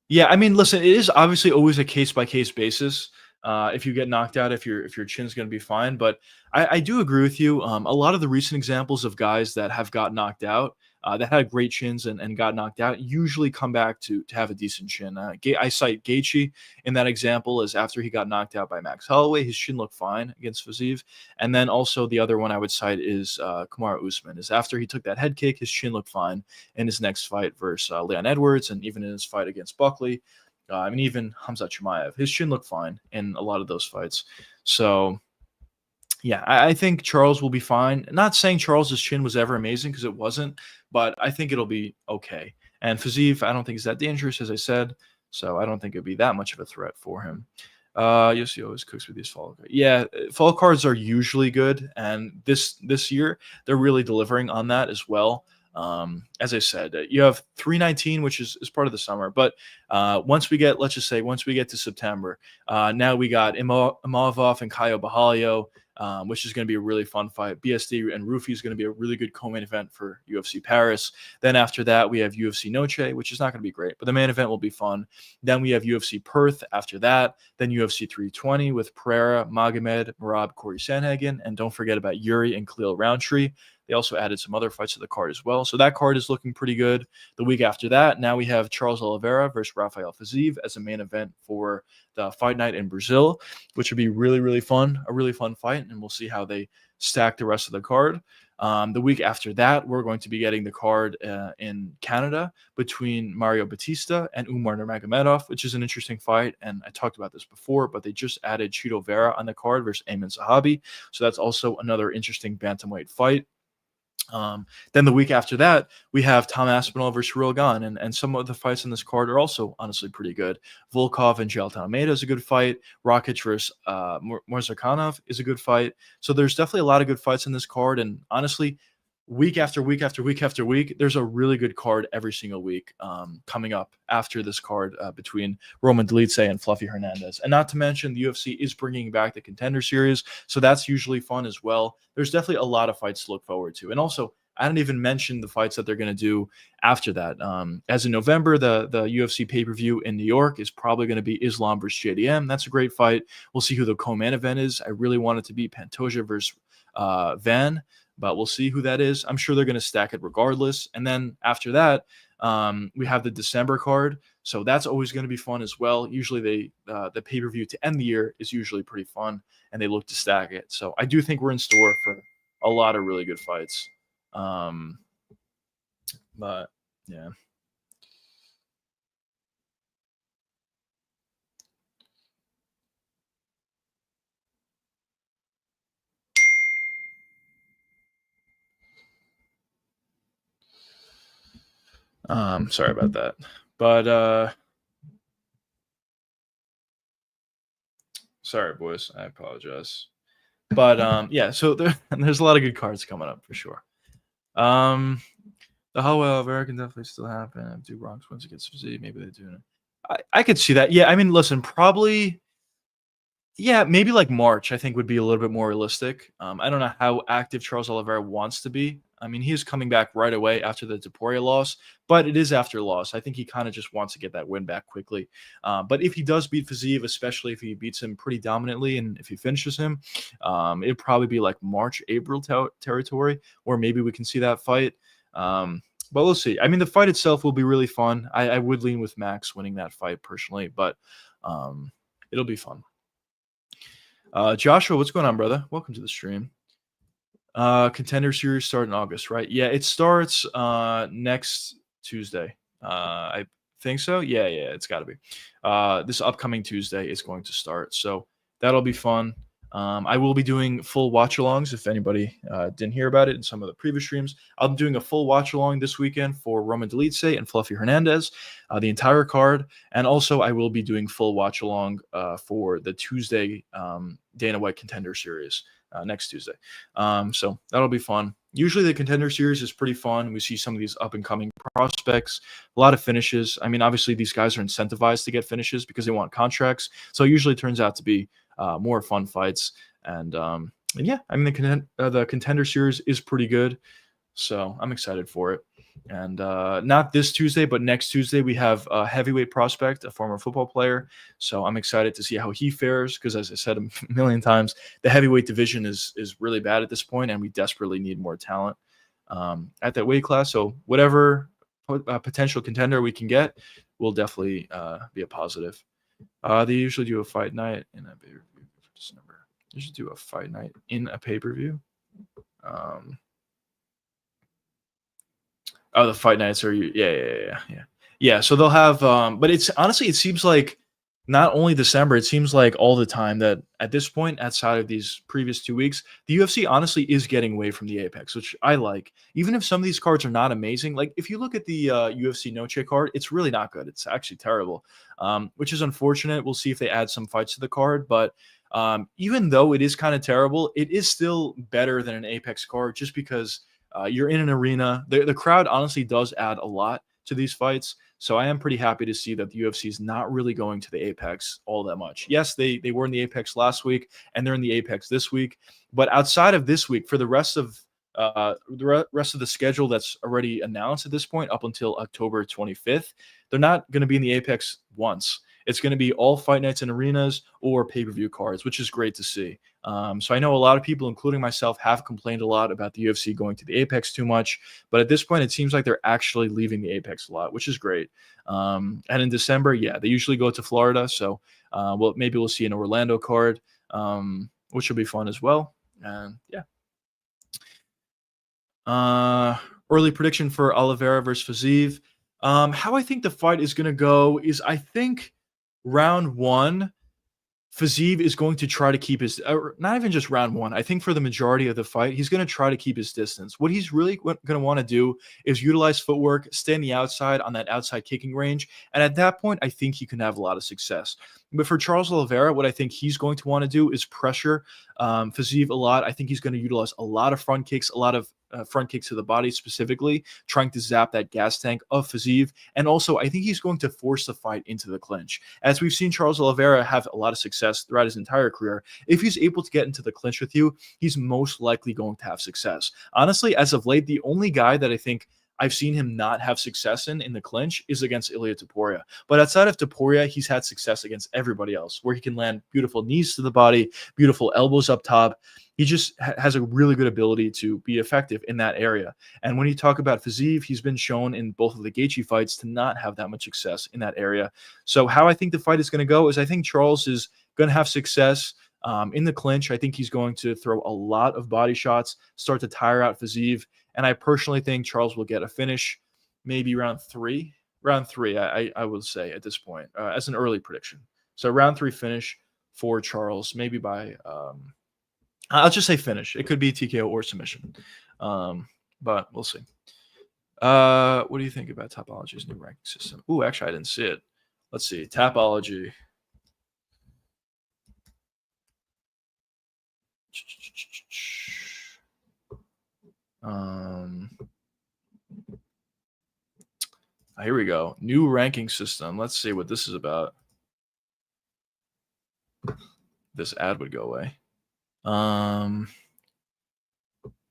Yeah, I mean, listen, it is obviously always a case by case basis. If you get knocked out, if your chin's going to be fine, but I do agree with you. A lot of the recent examples of guys that have got knocked out, that had great chins and got knocked out, usually come back to have a decent chin. I cite Gaethje in that example as after he got knocked out by Max Holloway, his chin looked fine against Fiziev. And then also the other one I would cite is Kamaru Usman. Is after he took that head kick, his chin looked fine in his next fight versus Leon Edwards, and even in his fight against Buckley. Even Hamzat Chimaev, his chin looked fine in a lot of those fights. So, yeah, I think Charles will be fine. Not saying Charles's chin was ever amazing because it wasn't, but I think it'll be okay. And Fiziev, I don't think is that dangerous, as I said, so I don't think it'd be that much of a threat for him. Yes, he always cooks with these fall cards. Yeah, fall cards are usually good, and this year they're really delivering on that as well. As I said, you have 319, which is part of the summer. But once we get to September, now we got Imavov and Caio Borralho, which is going to be a really fun fight. BSD and Rufi is going to be a really good co-main event for UFC Paris. Then after that, we have UFC Noche, which is not going to be great, but the main event will be fun. Then we have UFC Perth after that. Then UFC 320 with Pereira, Magomed, Merab, Corey Sandhagen, and don't forget about Yuri and Khalil Roundtree. They also added some other fights to the card as well. So that card is looking pretty good. The week after that, now we have Charles Oliveira versus Rafael Fiziev as a main event for the fight night in Brazil, which would be really, really fun, a really fun fight. And we'll see how they stack the rest of the card. The week after that, we're going to be getting the card in Canada between Mario Batista and Umar Nurmagomedov, which is an interesting fight. And I talked about this before, but they just added Chito Vera on the card versus Ayman Zahabi. So that's also another interesting bantamweight fight. Then the week after that, we have Tom Aspinall versus Rogan, and some of the fights in this card are also honestly pretty good. Volkov and Jailton Almeida is a good fight. Rakic versus Morzakhanov is a good fight. So there's definitely a lot of good fights in this card, and honestly, week after week after week after week, there's a really good card every single week coming up after this card between Roman Dolidze and Fluffy Hernandez. And not to mention, the UFC is bringing back the Contender Series, so that's usually fun as well. There's definitely a lot of fights to look forward to. And also, I didn't even mention the fights that they're going to do after that. As in November, the UFC pay-per-view in New York is probably going to be Islam versus JDM. That's a great fight. We'll see who the co-main event is. I really want it to be Pantoja versus Van, but we'll see who that is. I'm sure they're going to stack it regardless. And then after that, we have the December card. So that's always going to be fun as well. Usually the pay-per-view to end the year is usually pretty fun, and they look to stack it. So I do think we're in store for a lot of really good fights. Um, but yeah. Sorry about that. But sorry, boys. I apologize. But yeah, so there's a lot of good cards coming up for sure. The Oliveira can definitely still happen. If Do Bronx wins against Fiziev, maybe they do. I could see that. Yeah, I mean, listen, probably. Yeah, maybe like March, I think would be a little bit more realistic. I don't know how active Charles Oliveira wants to be. I mean, he is coming back right away after the Taporia loss, but it is after a loss. I think he kind of just wants to get that win back quickly. But if he does beat Fiziev, especially if he beats him pretty dominantly and if he finishes him, it'd probably be like March, April territory, or maybe we can see that fight. But we'll see. I mean, the fight itself will be really fun. I would lean with Max winning that fight personally, but it'll be fun. Joshua, what's going on, brother? Welcome to the stream. Contender Series start in August, right? Yeah, it starts next Tuesday. I think so. Yeah, it's got to be. This upcoming Tuesday is going to start, so that'll be fun. I will be doing full watch-alongs if anybody didn't hear about it in some of the previous streams. I'm doing a full watch-along this weekend for Roman Dolidze and Fluffy Hernandez, the entire card. And also I will be doing full watch-along for the Tuesday Dana White Contender Series next Tuesday. So that'll be fun. Usually the Contender Series is pretty fun. We see some of these up-and-coming prospects, a lot of finishes. I mean, obviously these guys are incentivized to get finishes because they want contracts. So it usually turns out to be more fun fights. And yeah, I mean, the Contender Series is pretty good. So I'm excited for it. And not this Tuesday, but next Tuesday, we have a heavyweight prospect, a former football player. So I'm excited to see how he fares because, as I said a million times, the heavyweight division is really bad at this point, and we desperately need more talent at that weight class. So whatever potential contender we can get will definitely be a positive. They usually do a fight night in a pay-per-view for December. They usually do a fight night in a pay-per-view. Oh, the fight nights are yeah. So they'll have, but it's honestly, it seems like not only December, it seems like all the time that at this point, outside of these previous 2 weeks, the UFC honestly is getting away from the Apex, which I like. Even if some of these cards are not amazing, like if you look at the UFC Noche card, it's really not good. It's actually terrible, which is unfortunate. We'll see if they add some fights to the card, but even though it is kind of terrible, it is still better than an Apex card just because you're in an arena. The crowd honestly does add a lot to these fights. So I am pretty happy to see that the UFC is not really going to the Apex all that much. Yes, they were in the Apex last week and they're in the Apex this week. But outside of this week, for the rest of the schedule that's already announced at this point up until October 25th, they're not going to be in the Apex once. It's going to be all fight nights and arenas or pay-per-view cards, which is great to see. So I know a lot of people, including myself, have complained a lot about the UFC going to the Apex too much. But at this point, it seems like they're actually leaving the Apex a lot, which is great. And in December, yeah, they usually go to Florida. So maybe we'll see an Orlando card, which will be fun as well. And yeah. Uh, Early prediction for Oliveira versus Fiziev. How I think the fight is going to go is I think round one, Fiziev is going to try to keep his not even just round one. I think for the majority of the fight, he's going to try to keep his distance. What he's really going to want to do is utilize footwork, stay on the outside on that outside kicking range, and at that point, I think he can have a lot of success. But for Charles Oliveira, what I think he's going to want to do is pressure Fiziev a lot. I think he's going to utilize a lot of front kicks, a lot of front kicks to the body specifically, trying to zap that gas tank of Fiziev. And also, I think he's going to force the fight into the clinch. As we've seen Charles Oliveira have a lot of success throughout his entire career, if he's able to get into the clinch with you, he's most likely going to have success. Honestly, as of late, the only guy that I think I've seen him not have success in the clinch is against Ilia Topuria. But outside of Topuria, he's had success against everybody else, where he can land beautiful knees to the body, beautiful elbows up top. He just has a really good ability to be effective in that area. And when you talk about Fiziev, he's been shown in both of the Gaethje fights to not have that much success in that area. So how I think the fight is going to go is I think Charles is going to have success in the clinch. I think he's going to throw a lot of body shots, start to tire out Fiziev. And I personally think Charles will get a finish, maybe round three. Round three, I would say at this point, as an early prediction. So round three finish for Charles, maybe by I'll just say finish. It could be TKO or submission, but we'll see. What do you think about Tapology's new ranking system? Ooh, actually, I didn't see it. Let's see. Tapology. Here we go. New ranking system. Let's see what this is about. This ad would go away.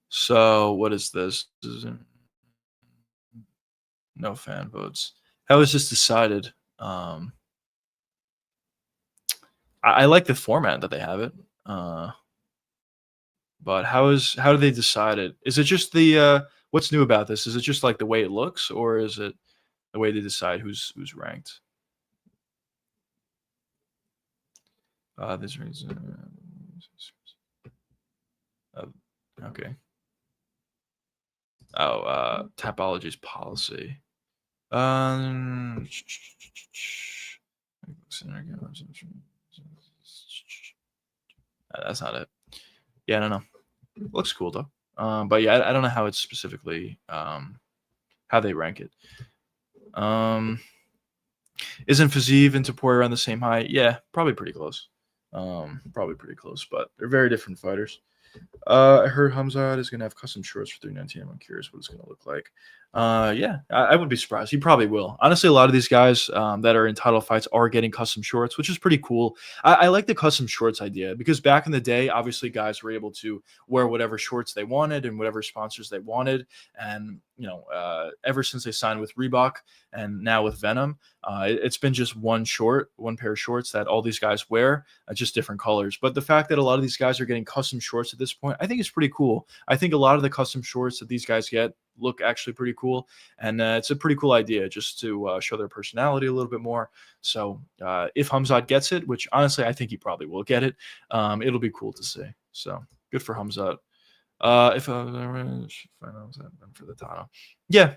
So what is this? No fan votes. How is this decided? I like the format that they have it. But how do they decide it? Is it just the what's new about this? Is it just like the way it looks, or is it the way they decide who's ranked? This reason. Okay. Oh, Tapology's policy. That's not it. Yeah, I don't know. Looks cool though. But yeah, I don't know how it's specifically how they rank it. Isn't Fiziev and Topuria around the same height? Yeah, probably pretty close. But they're very different fighters. I heard Hamzat is going to have custom shorts for 319. I'm curious what it's going to look like. Yeah, I wouldn't be surprised. He probably will. Honestly, a lot of these guys that are in title fights are getting custom shorts, which is pretty cool. I like the custom shorts idea because back in the day, obviously, guys were able to wear whatever shorts they wanted and whatever sponsors they wanted. And, ever since they signed with Reebok and now with Venom, it's been just one pair of shorts that all these guys wear, just different colors. But the fact that a lot of these guys are getting custom shorts at this point, I think is pretty cool. I think a lot of the custom shorts that these guys get look actually pretty cool, and it's a pretty cool idea just to show their personality a little bit more. So if Hamzat gets it, which honestly I think he probably will get it, it'll be cool to see. So good for Hamzat. If I for the title, yeah,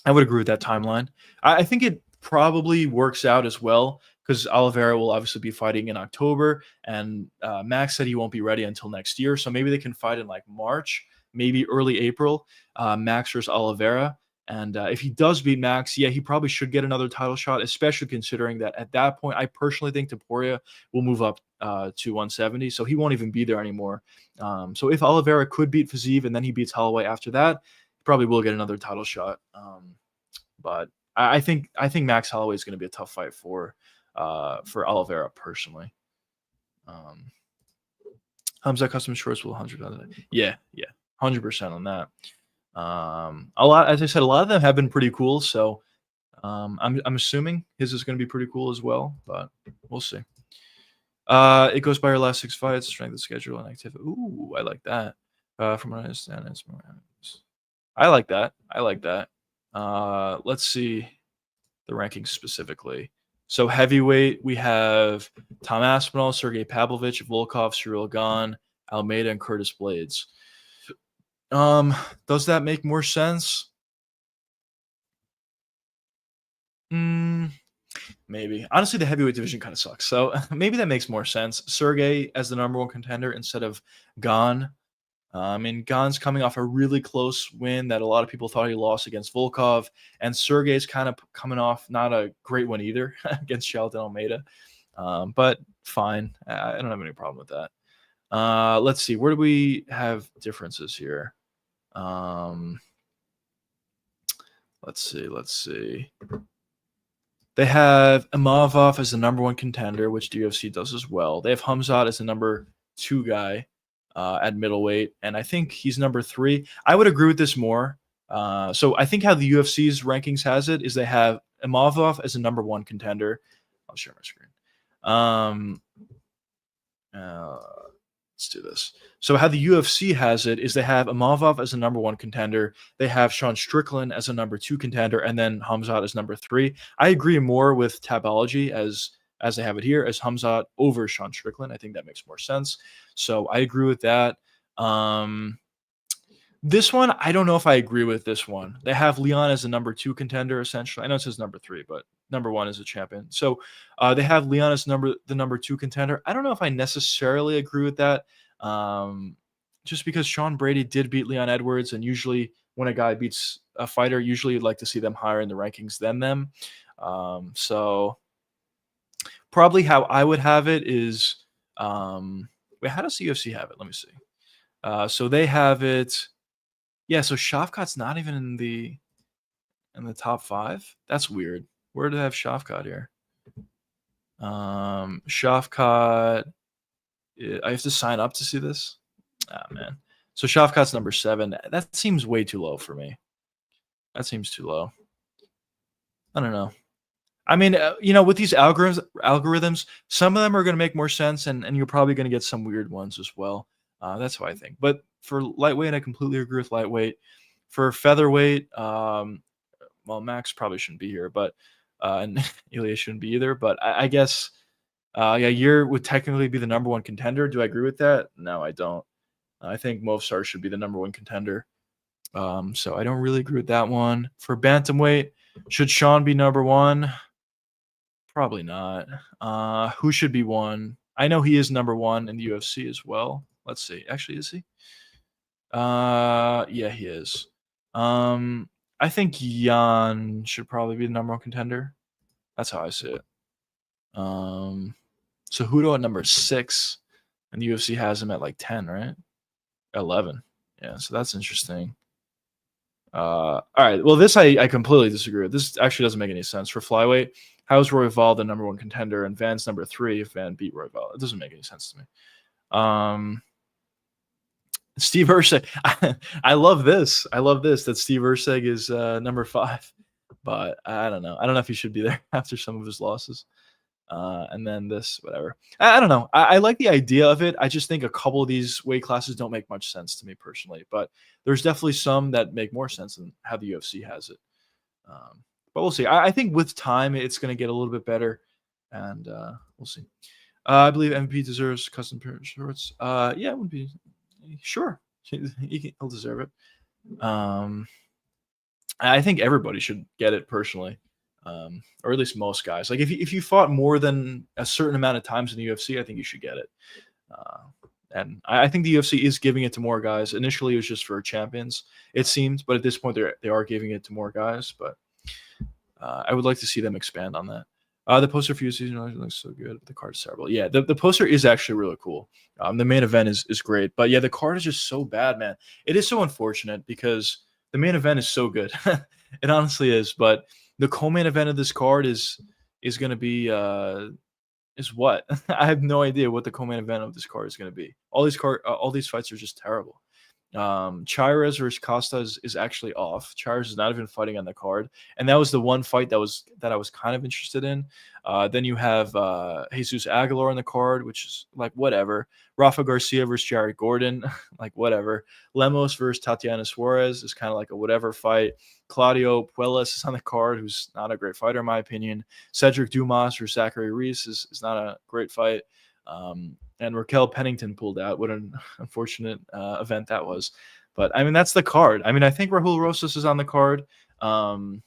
I would agree with that timeline. I think it probably works out as well because Oliveira will obviously be fighting in October, and Max said he won't be ready until next year. So maybe they can fight in like March, maybe early April, Max versus Oliveira. And if he does beat Max, yeah, he probably should get another title shot, especially considering that at that point, I personally think Topuria will move up to 170, so he won't even be there anymore. So if Oliveira could beat Fiziev and then he beats Holloway after that, he probably will get another title shot. But I think Max Holloway is going to be a tough fight for Oliveira personally. Hamza custom shorts will 100%. Yeah, 100% on that. A lot, as I said, a lot of them have been pretty cool. So I'm assuming his is going to be pretty cool as well, but we'll see. It goes by our last 6 fights, strength of schedule and activity. Ooh, I like that. From what I understand, it's more. I like that. Let's see the rankings specifically. So heavyweight, we have Tom Aspinall, Sergey Pavlovich, Volkov, Cyril Gahn, Almeida, and Curtis Blades. Um, does that make more sense? Mm, maybe. Honestly, the heavyweight division kind of sucks. So maybe that makes more sense. Sergey as the number one contender instead of Gon. And Gon's coming off a really close win that a lot of people thought he lost against Volkov, and Sergey's kind of coming off not a great one either against Sheldon Almeida. But fine, I don't have any problem with that. Let's see, where do we have differences here? Um, let's see. They have Imavov as the number one contender, which the UFC does as well. They have Hamzat as the number two guy at middleweight, and I think he's number three. I would agree with this more. So I think how the UFC's rankings has it is they have Imavov as a number one contender. I'll share my screen. Um, uh, let's do this. So how the UFC has it is they have Imavov as a number one contender. They have Sean Strickland as a number two contender, and then Hamzat as number three. I agree more with Tabology as they have it here as Hamzat over Sean Strickland. I think that makes more sense. So I agree with that. Um, this one, I don't know if I agree with this one. They have Leon as a number two contender, essentially. I know it says number three, but number one is a champion. So they have Leon as the number two contender. I don't know if I necessarily agree with that. Just because Sean Brady did beat Leon Edwards, and usually when a guy beats a fighter, usually you'd like to see them higher in the rankings than them. So probably how I would have it is, wait, how does the UFC have it? Let me see. So they have it. Yeah, so Shavkat's not even in the top five. That's weird. Where do they have Shavkat here? Shavkat. I have to sign up to see this. Ah, man. So Shavkat's number 7. That seems way too low for me. That seems too low. I don't know. I mean, with these algorithms, some of them are going to make more sense, and you're probably going to get some weird ones as well. That's how I think. But for lightweight, I completely agree with lightweight. For featherweight, well, Max probably shouldn't be here, but and Ilya shouldn't be either. But I guess, yeah, Yer would technically be the number one contender. Do I agree with that? No, I don't. I think Movsar should be the number one contender. So I don't really agree with that one. For bantamweight, should Sean be number one? Probably not. Who should be one? I know he is number one in the UFC as well. Let's see. Actually, is he? Yeah, he is. I think Jan should probably be the number one contender. That's how I see it. So Hudo at number 6, and the UFC has him at like 10, right? 11. Yeah, so that's interesting. All right. Well, this I completely disagree with. This actually doesn't make any sense. For flyweight, how is Royval the number one contender and Van's number 3 if Van beat Royval? It doesn't make any sense to me. Steve Urseg. I love this. I love this that Steve Urseg is number 5, but I don't know. I don't know if he should be there after some of his losses. And then this, whatever. I don't know. I like the idea of it. I just think a couple of these weight classes don't make much sense to me personally, but there's definitely some that make more sense than how the UFC has it. But we'll see. I think with time, it's going to get a little bit better, and we'll see. I believe MVP deserves custom pair shorts. Yeah, it would be sure. He'll deserve it. I think everybody should get it personally. Or at least most guys. Like if you fought more than a certain amount of times in the UFC, I think you should get it. And I think the UFC is giving it to more guys. Initially, it was just for champions, it seemed, but at this point, they are giving it to more guys. But I would like to see them expand on that. The poster for UFC looks so good. The card is terrible. Yeah, the poster is actually really cool. The main event is great, but yeah, the card is just so bad, man. It is so unfortunate because the main event is so good. It honestly is, but the co-main event of this card is going to be is what? I have no idea what the co-main event of this card is going to be. All these fights are just terrible. Chairez versus Costa is actually off. Chairez is not even fighting on the card, and that was the one fight that I was kind of interested in. Then you have Jesus Aguilar on the card, which is like whatever. Rafa Garcia versus Jared Gordon, like whatever. Lemos versus Tatiana Suarez is kind of like a whatever fight. Claudio Puelles is on the card, who's not a great fighter in my opinion. Cedric Dumas versus Zachary Reese is not a great fight. And Raquel Pennington pulled out. What an unfortunate event that was. But I mean, that's the card. I mean, I think Rahul Rosas is on the card. Um,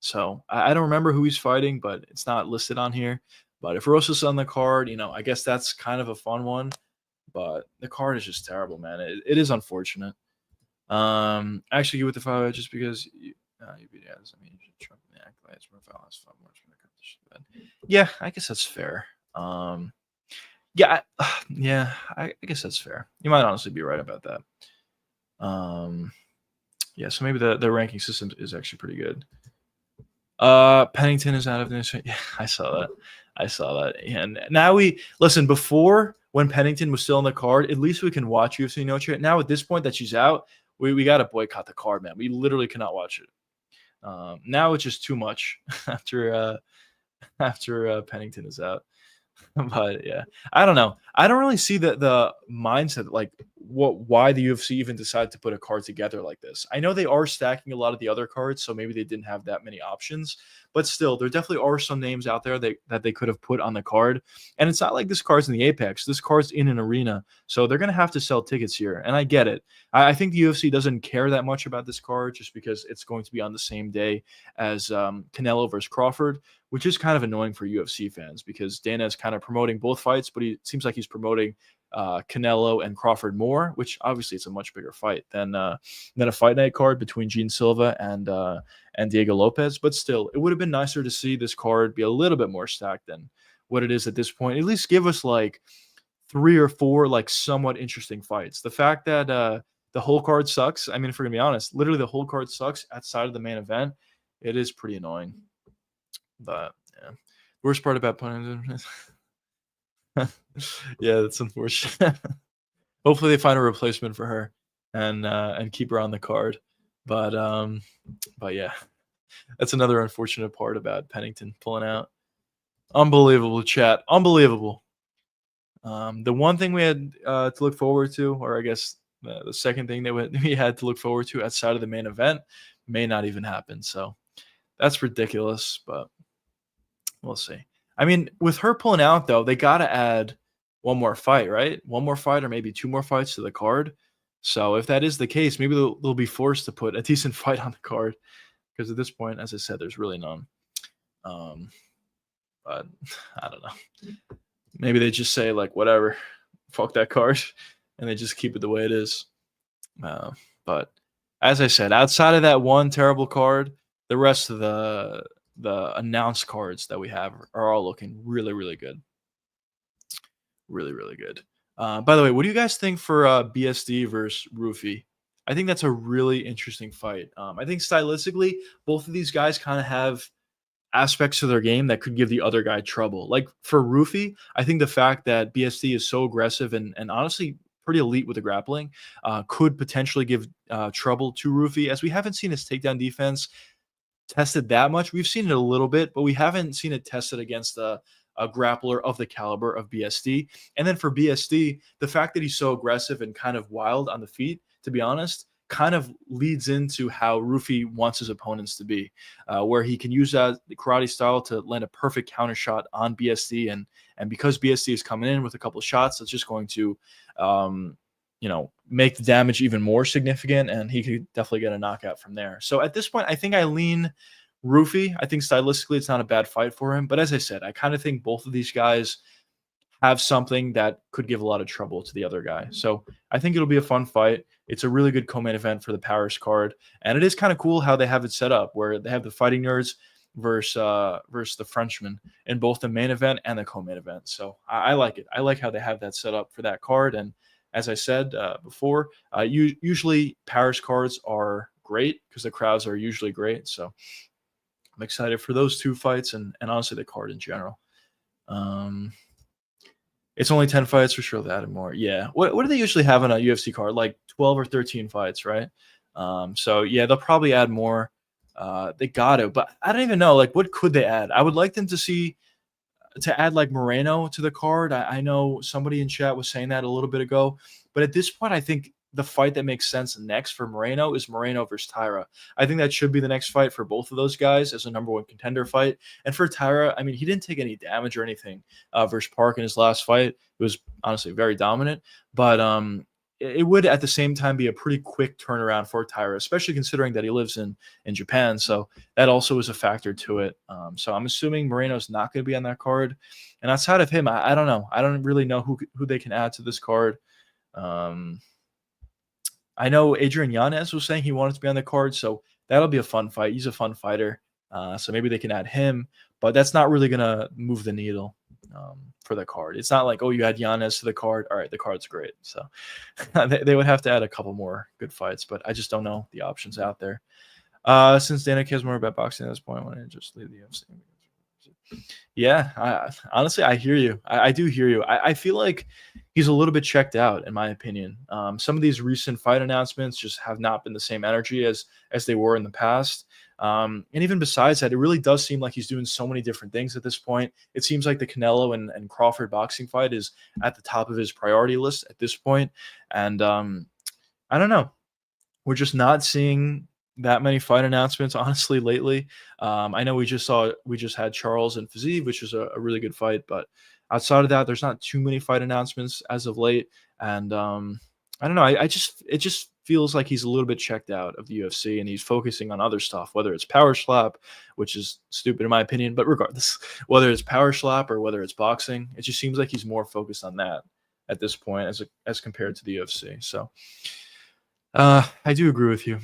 so I don't remember who he's fighting, but it's not listed on here. But if Rosas is on the card, I guess that's kind of a fun one. But the card is just terrible, man. It is unfortunate. I actually give it the 5 just because you beat Adams. I mean, you should Trump in the accolades. Rafael has 5 more. Yeah, I guess that's fair. Yeah, yeah, I guess that's fair. You might honestly be right about that. Yeah, so maybe the ranking system is actually pretty good. Pennington is out of this. Yeah, I saw that. I saw that. And now we listen. Before, when Pennington was still on the card, at least we can watch UFC No Chat. Now at this point that she's out, we got to boycott the card, man. We literally cannot watch it. Now it's just too much after Pennington is out. But yeah, I don't know. I don't really see the mindset, like why the UFC even decided to put a card together like this. I know they are stacking a lot of the other cards, so maybe they didn't have that many options. But still, there definitely are some names out there that they could have put on the card. And it's not like this card's in the Apex. This card's in an arena, so they're gonna have to sell tickets here. And I get it. I think the UFC doesn't care that much about this card just because it's going to be on the same day as Canelo versus Crawford, which is kind of annoying for UFC fans because Dana is kind of promoting both fights, but he seems like he's promoting Canelo and Crawford more, which obviously it's a much bigger fight than a fight night card between Gene Silva and Diego Lopez. But still, it would have been nicer to see this card be a little bit more stacked than what it is at this point. At least give us like 3 or 4 like somewhat interesting fights. The fact that the whole card sucks. I mean, if we're gonna be honest, literally the whole card sucks outside of the main event. It is pretty annoying. But yeah, worst part about putting yeah, that's unfortunate. Hopefully they find a replacement for her and keep her on the card. But yeah, that's another unfortunate part about Pennington pulling out. Unbelievable, chat. Unbelievable. The one thing we had to look forward to, or I guess the second thing that we had to look forward to outside of the main event, may not even happen. So that's ridiculous, but we'll see. I mean, with her pulling out, though, they got to add one more fight, right? One more fight or maybe 2 more fights to the card. So if that is the case, maybe they'll be forced to put a decent fight on the card because at this point, as I said, there's really none. But I don't know. Maybe they just say, like, whatever, fuck that card, and they just keep it the way it is. But as I said, outside of that one terrible card, the rest of the announced cards that we have are all looking really, really good. Really, really good. By the way, what do you guys think for BSD versus Rufy? I think that's a really interesting fight. I think stylistically, both of these guys kind of have aspects to their game that could give the other guy trouble. Like for Rufy, I think the fact that BSD is so aggressive and honestly pretty elite with the grappling could potentially give trouble to Rufy, as we haven't seen his takedown defense tested that much. We've seen it a little bit, but we haven't seen it tested against a grappler of the caliber of BSD. And then for BSD, the fact that he's so aggressive and kind of wild on the feet, to be honest, kind of leads into how Rufy wants his opponents to be, where he can use that karate style to land a perfect counter shot on BSD. And because BSD is coming in with a couple of shots, that's just going to make the damage even more significant, and he could definitely get a knockout from there. So at this point, I think I lean Rufy. I think stylistically it's not a bad fight for him. But as I said, I kind of think both of these guys have something that could give a lot of trouble to the other guy. So I think it'll be a fun fight. It's a really good co-main event for the Paris card. And it is kind of cool how they have it set up, where they have the Fighting Nerds versus the Frenchman in both the main event and the co-main event. So I like it. I like how they have that set up for that card. And as I said before, usually Paris cards are great because the crowds are usually great. So I'm excited for those 2 fights and honestly the card in general. It's only 10 fights, for sure they'll add more. Yeah. What do they usually have on a UFC card? Like 12 or 13 fights, right? So yeah, they'll probably add more. They got to, but I don't even know. Like, what could they add? I would like them to add like Moreno to the card. I know somebody in chat was saying that a little bit ago, but at this point, I think the fight that makes sense next for Moreno is Moreno versus Tyra. I think that should be the next fight for both of those guys as a number 1 contender fight. And for Tyra, I mean, he didn't take any damage or anything versus Park in his last fight. It was honestly very dominant, but it would at the same time be a pretty quick turnaround for Tyra, especially considering that he lives in Japan. So that also is a factor to it. So I'm assuming Moreno's not going to be on that card. And outside of him, I don't know. I don't really know who they can add to this card. Um, I know Adrian Yanez was saying he wanted to be on the card, so that'll be a fun fight. He's a fun fighter, so maybe they can add him, but that's not really gonna move the needle for the card. It's not like, oh, you add Yanez to the card. All right, the card's great. So they would have to add a couple more good fights, but I just don't know the options out there. Since Dana cares more about boxing at this point, why don't you just leave the UFC? Yeah, honestly, I hear you. I do hear you. I feel like he's a little bit checked out, in my opinion. Some of these recent fight announcements just have not been the same energy as they were in the past. And even besides that, it really does seem like he's doing so many different things at this point. It seems like the Canelo and Crawford boxing fight is at the top of his priority list at this point. And I don't know. We're just not seeing that many fight announcements, honestly, lately. I know we just had Charles and Fiziev, which is a really good fight, but outside of that, there's not too many fight announcements as of late. And I don't know. It just feels like he's a little bit checked out of the UFC and he's focusing on other stuff, whether it's power slap, which is stupid in my opinion, but regardless, whether it's power slap or whether it's boxing, it just seems like he's more focused on that at this point as compared to the UFC. So I do agree with you.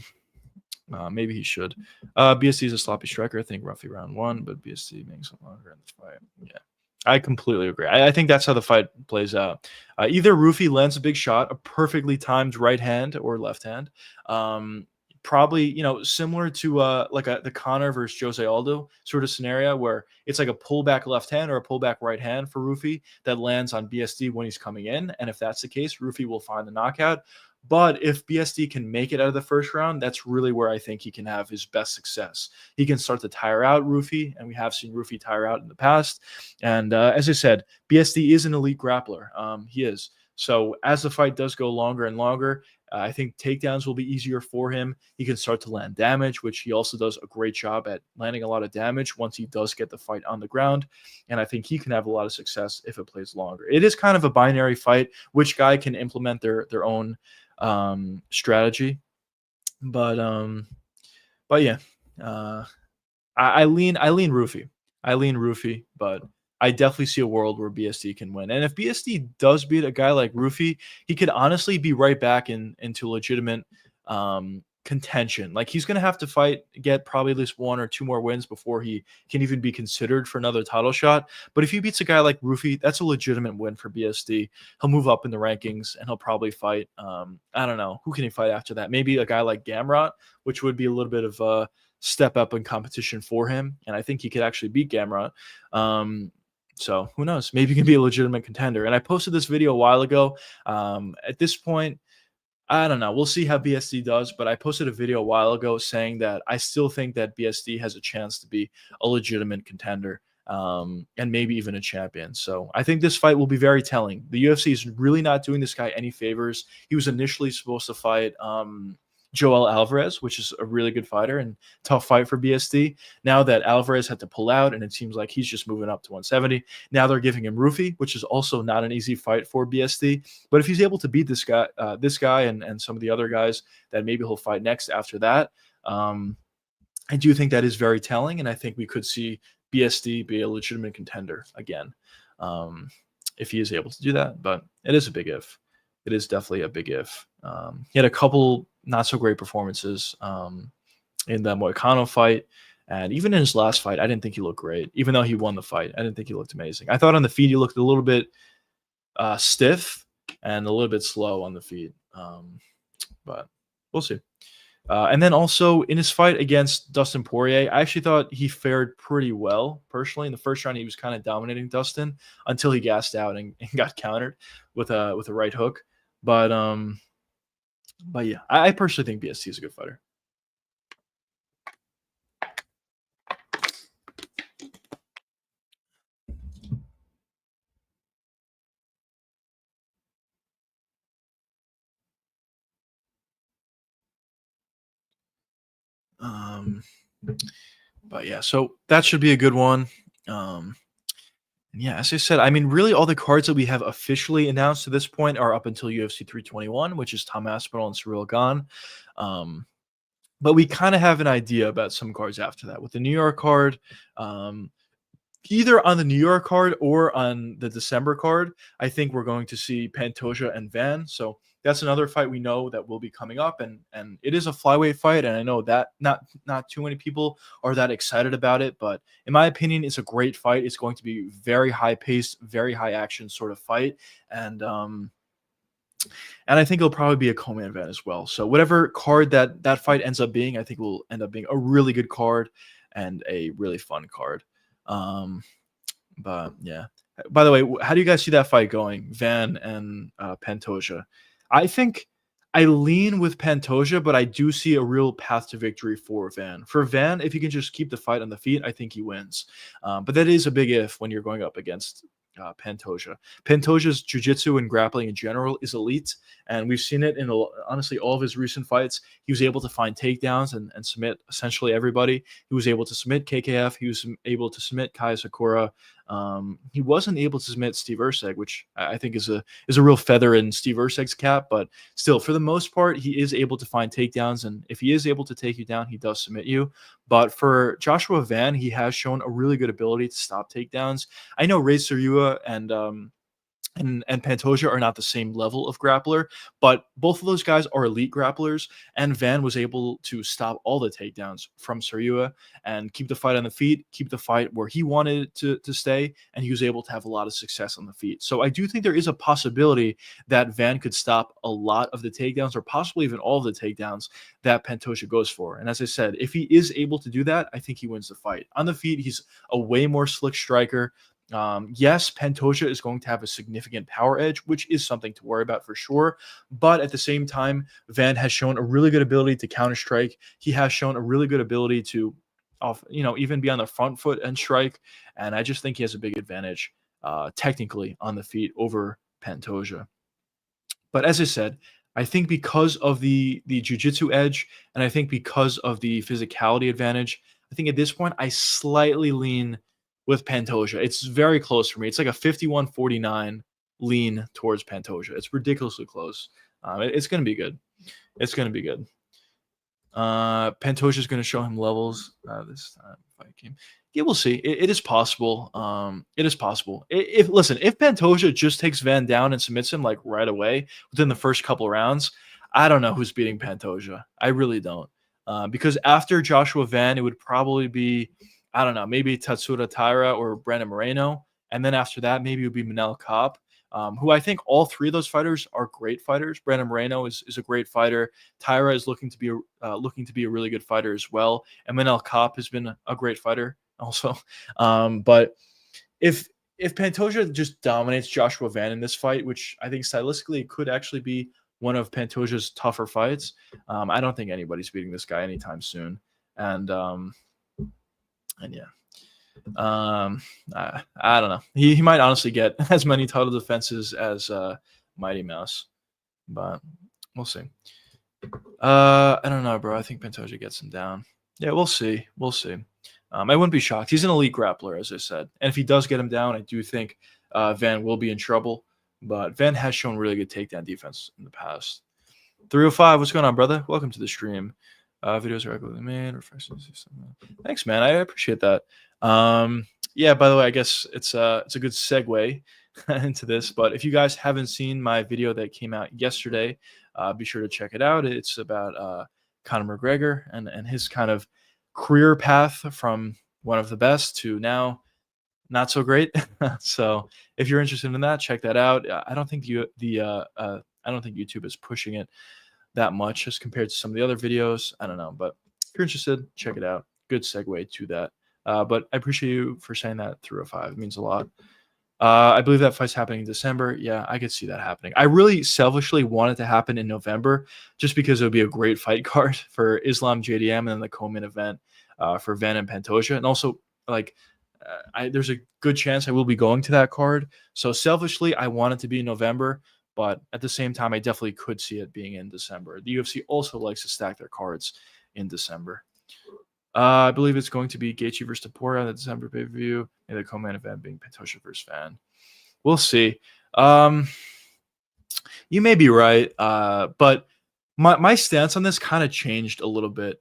Maybe he should. BSC is a sloppy striker. I think roughly round one, but BSC makes it longer in this fight. Yeah, I completely agree. I think that's how the fight plays out. Either Rufi lands a big shot, a perfectly timed right hand or left hand. Probably, similar to like the Connor versus Jose Aldo sort of scenario where it's like a pullback left hand or a pullback right hand for Rufi that lands on BSD when he's coming in. And if that's the case, Rufi will find the knockout. But if BSD can make it out of the first round, that's really where I think he can have his best success. He can start to tire out Rufi, and we have seen Rufi tire out in the past. And as I said, BSD is an elite grappler. He is. So as the fight does go longer and longer, I think takedowns will be easier for him. He can start to land damage, which he also does a great job at landing a lot of damage once he does get the fight on the ground. And I think he can have a lot of success if it plays longer. It is kind of a binary fight. Which guy can implement their own strategy? But yeah, uh, I lean Rufi. I lean Rufi, but I definitely see a world where BSD can win. And if BSD does beat a guy like Rufi, he could honestly be right back into legitimate contention. Like he's gonna have to get probably at least one or two more wins before he can even be considered for another title shot. But if he beats a guy like Rufi, that's a legitimate win for BSD. He'll move up in the rankings and he'll probably fight. I don't know who can he fight after that. Maybe a guy like Gamrot, which would be a little bit of a step up in competition for him, and I think he could actually beat Gamrot. So who knows? Maybe he can be a legitimate contender. And I posted this video a while ago. At this point, I don't know. We'll see how BSD does, but I posted a video a while ago saying that I still think that BSD has a chance to be a legitimate contender and maybe even a champion. So I think this fight will be very telling. The UFC is really not doing this guy any favors. He was initially supposed to fight Joel Alvarez, which is a really good fighter and tough fight for BSD. Now that Alvarez had to pull out and it seems like he's just moving up to 170, now they're giving him Rufi, which is also not an easy fight for BSD. But if he's able to beat this guy and some of the other guys that maybe he'll fight next after that, I do think that is very telling, and I think we could see BSD be a legitimate contender again if he is able to do that. But it is a big if. It is definitely a big if. He had a couple not so great performances in the Moicano fight. And even in his last fight, I didn't think he looked great. Even though he won the fight, I didn't think he looked amazing. I thought on the feet he looked a little bit stiff and a little bit slow on the feet. But we'll see. And then also in his fight against Dustin Poirier, I actually thought he fared pretty well. Personally, in the first round, he was kind of dominating Dustin until he gassed out and got countered with a right hook. But yeah, I personally think BST is a good fighter. But yeah, so that should be a good one. And yeah, as I said, I mean, really all the cards that we have officially announced to this point are up until UFC 321, which is Tom Aspinall and Cyril Gane. Um, but we kind of have an idea about some cards after that. With the New York card, um, either on the New York card or on the December card, I think we're going to see Pantoja and Van. So that's another fight we know that will be coming up, and it is a flyweight fight, and I know that not too many people are that excited about it, but in my opinion, it's a great fight. It's going to be very high paced, very high action sort of fight, and and I think it'll probably be a co-main event as well. So whatever card that fight ends up being, I think will end up being a really good card and a really fun card. Um, but yeah. By the way, how do you guys see that fight going, Van and Pantoja? I think I lean with Pantoja, but I do see a real path to victory for Van. For Van, if he can just keep the fight on the feet, I think he wins. But that is a big if when you're going up against Pantoja. Pantoja's jiu-jitsu and grappling in general is elite, and we've seen it in honestly all of his recent fights. He was able to find takedowns and submit essentially everybody. He was able to submit KKF. He was able to submit Kai Sakura. He wasn't able to submit Steve Erceg, which I think is a real feather in Steve Erceg's cap. But still, for the most part, he is able to find takedowns, and if he is able to take you down, he does submit you. But for Joshua Van, he has shown a really good ability to stop takedowns. I know Ray Suriua and Pantoja are not the same level of grappler, but both of those guys are elite grapplers. And Van was able to stop all the takedowns from Suriua and keep the fight on the feet, keep the fight where he wanted it to stay, and he was able to have a lot of success on the feet. So I do think there is a possibility that Van could stop a lot of the takedowns, or possibly even all of the takedowns that Pantoja goes for. And as I said, if he is able to do that, I think he wins the fight. On the feet, he's a way more slick striker. Yes, Pantoja is going to have a significant power edge, which is something to worry about for sure. But at the same time, Van has shown a really good ability to counter strike. He has shown a really good ability to, even be on the front foot and strike. And I just think he has a big advantage, technically, on the feet over Pantoja. But as I said, I think because of the jiu-jitsu edge, and I think because of the physicality advantage, I think at this point I slightly lean with Pantoja. It's very close for me. It's like a 51-49 lean towards Pantoja. It's ridiculously close. It's going to be good. It's going to be good. Pantoja is going to show him levels this time. Fight game. Yeah, we'll see. It is possible. It is possible. If Pantoja just takes Van down and submits him like right away within the first couple rounds, I don't know who's beating Pantoja. I really don't. Because after Joshua Van, it would probably be, I don't know, maybe Tatsura Taira or Brandon Moreno. And then after that, maybe it would be Manel Kape, who I think all three of those fighters are great fighters. Brandon Moreno is a great fighter. Taira is looking to be a really good fighter as well. And Manel Kape has been a great fighter also. But if Pantoja just dominates Joshua Van in this fight, which I think stylistically could actually be one of Pantoja's tougher fights, I don't think anybody's beating this guy anytime soon. And yeah, I don't know. He might honestly get as many title defenses as Mighty Mouse, but we'll see. I don't know, bro. I think Pantoja gets him down. Yeah, we'll see. We'll see. I wouldn't be shocked. He's an elite grappler, as I said, and if he does get him down, I do think Van will be in trouble. But Van has shown really good takedown defense in the past. 305, what's going on, brother? Welcome to the stream. Videos are regularly made. Thanks, man. I appreciate that. Yeah, by the way, I guess it's a good segue into this. But if you guys haven't seen my video that came out yesterday, be sure to check it out. It's about Conor McGregor and his kind of career path from one of the best to now not so great. So if you're interested in that, check that out. I don't think I don't think YouTube is pushing it that much as compared to some of the other videos. I don't know, but if you're interested, check it out. Good segue to that. But I appreciate you for saying that 305. It means a lot. I believe that fight's happening in December. Yeah, I could see that happening. I really selfishly want it to happen in November just because it would be a great fight card for Islam JDM and then the co-main event for Van and Pantoja. And also, like, there's a good chance I will be going to that card. So selfishly, I want it to be in November. But at the same time, I definitely could see it being in December. The UFC also likes to stack their cards in December. I believe it's going to be Gaethje versus Topuria on the December pay-per-view, and the co-main event being Pantoja versus Fan. We'll see. Um, you may be right, but my stance on this kind of changed a little bit,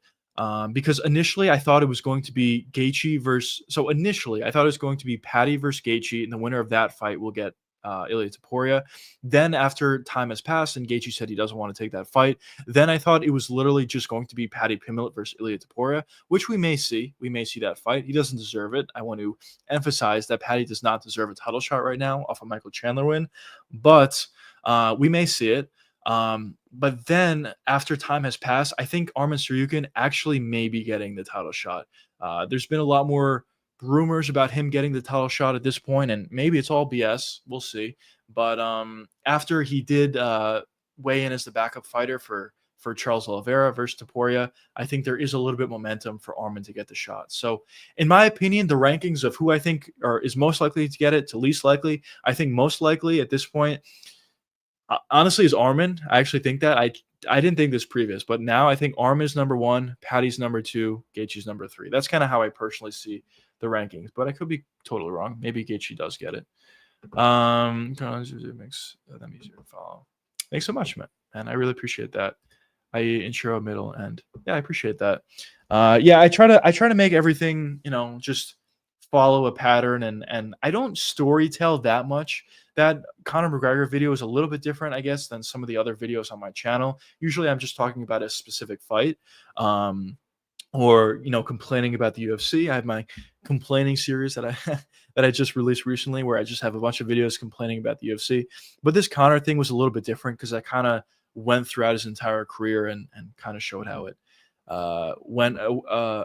because initially I thought it was going to be Gaethje versus. So initially I thought it was going to be Patty versus Gaethje, and the winner of that fight will get Ilia Topuria. Then after time has passed and Gaethje said he doesn't want to take that fight, then I thought it was literally just going to be Patty Pimblett versus Ilia Topuria, which we may see. We may see that fight. He doesn't deserve it. I want to emphasize that Patty does not deserve a title shot right now off a Michael Chandler win, but we may see it. But then after time has passed, I think Arman Saryukin actually may be getting the title shot. There's been a lot more rumors about him getting the title shot at this point, and maybe it's all BS. We'll see. But after he did weigh in as the backup fighter for Charles Oliveira versus Topuria, I think there is a little bit momentum for Arman to get the shot. So, in my opinion, the rankings of who I think is most likely to get it to least likely, I think most likely at this point, honestly, is Arman. I actually think that I didn't think this previous, but now I think Arman is number one, Patty's number two, Gaethje's number three. That's kind of how I personally see the rankings, but I could be totally wrong. Maybe Gaethje does get it. It makes them easier to follow. Thanks so much, man. And I really appreciate that. I intro, middle, and yeah, I appreciate that. Yeah, I try to make everything, just follow a pattern, and I don't story tell that much. That Conor McGregor video is a little bit different, I guess, than some of the other videos on my channel. Usually I'm just talking about a specific fight. Or complaining about the UFC. I have my complaining series that I that I just released recently, where I just have a bunch of videos complaining about the UFC. But this Connor thing was a little bit different because I kind of went throughout his entire career and kind of showed how it went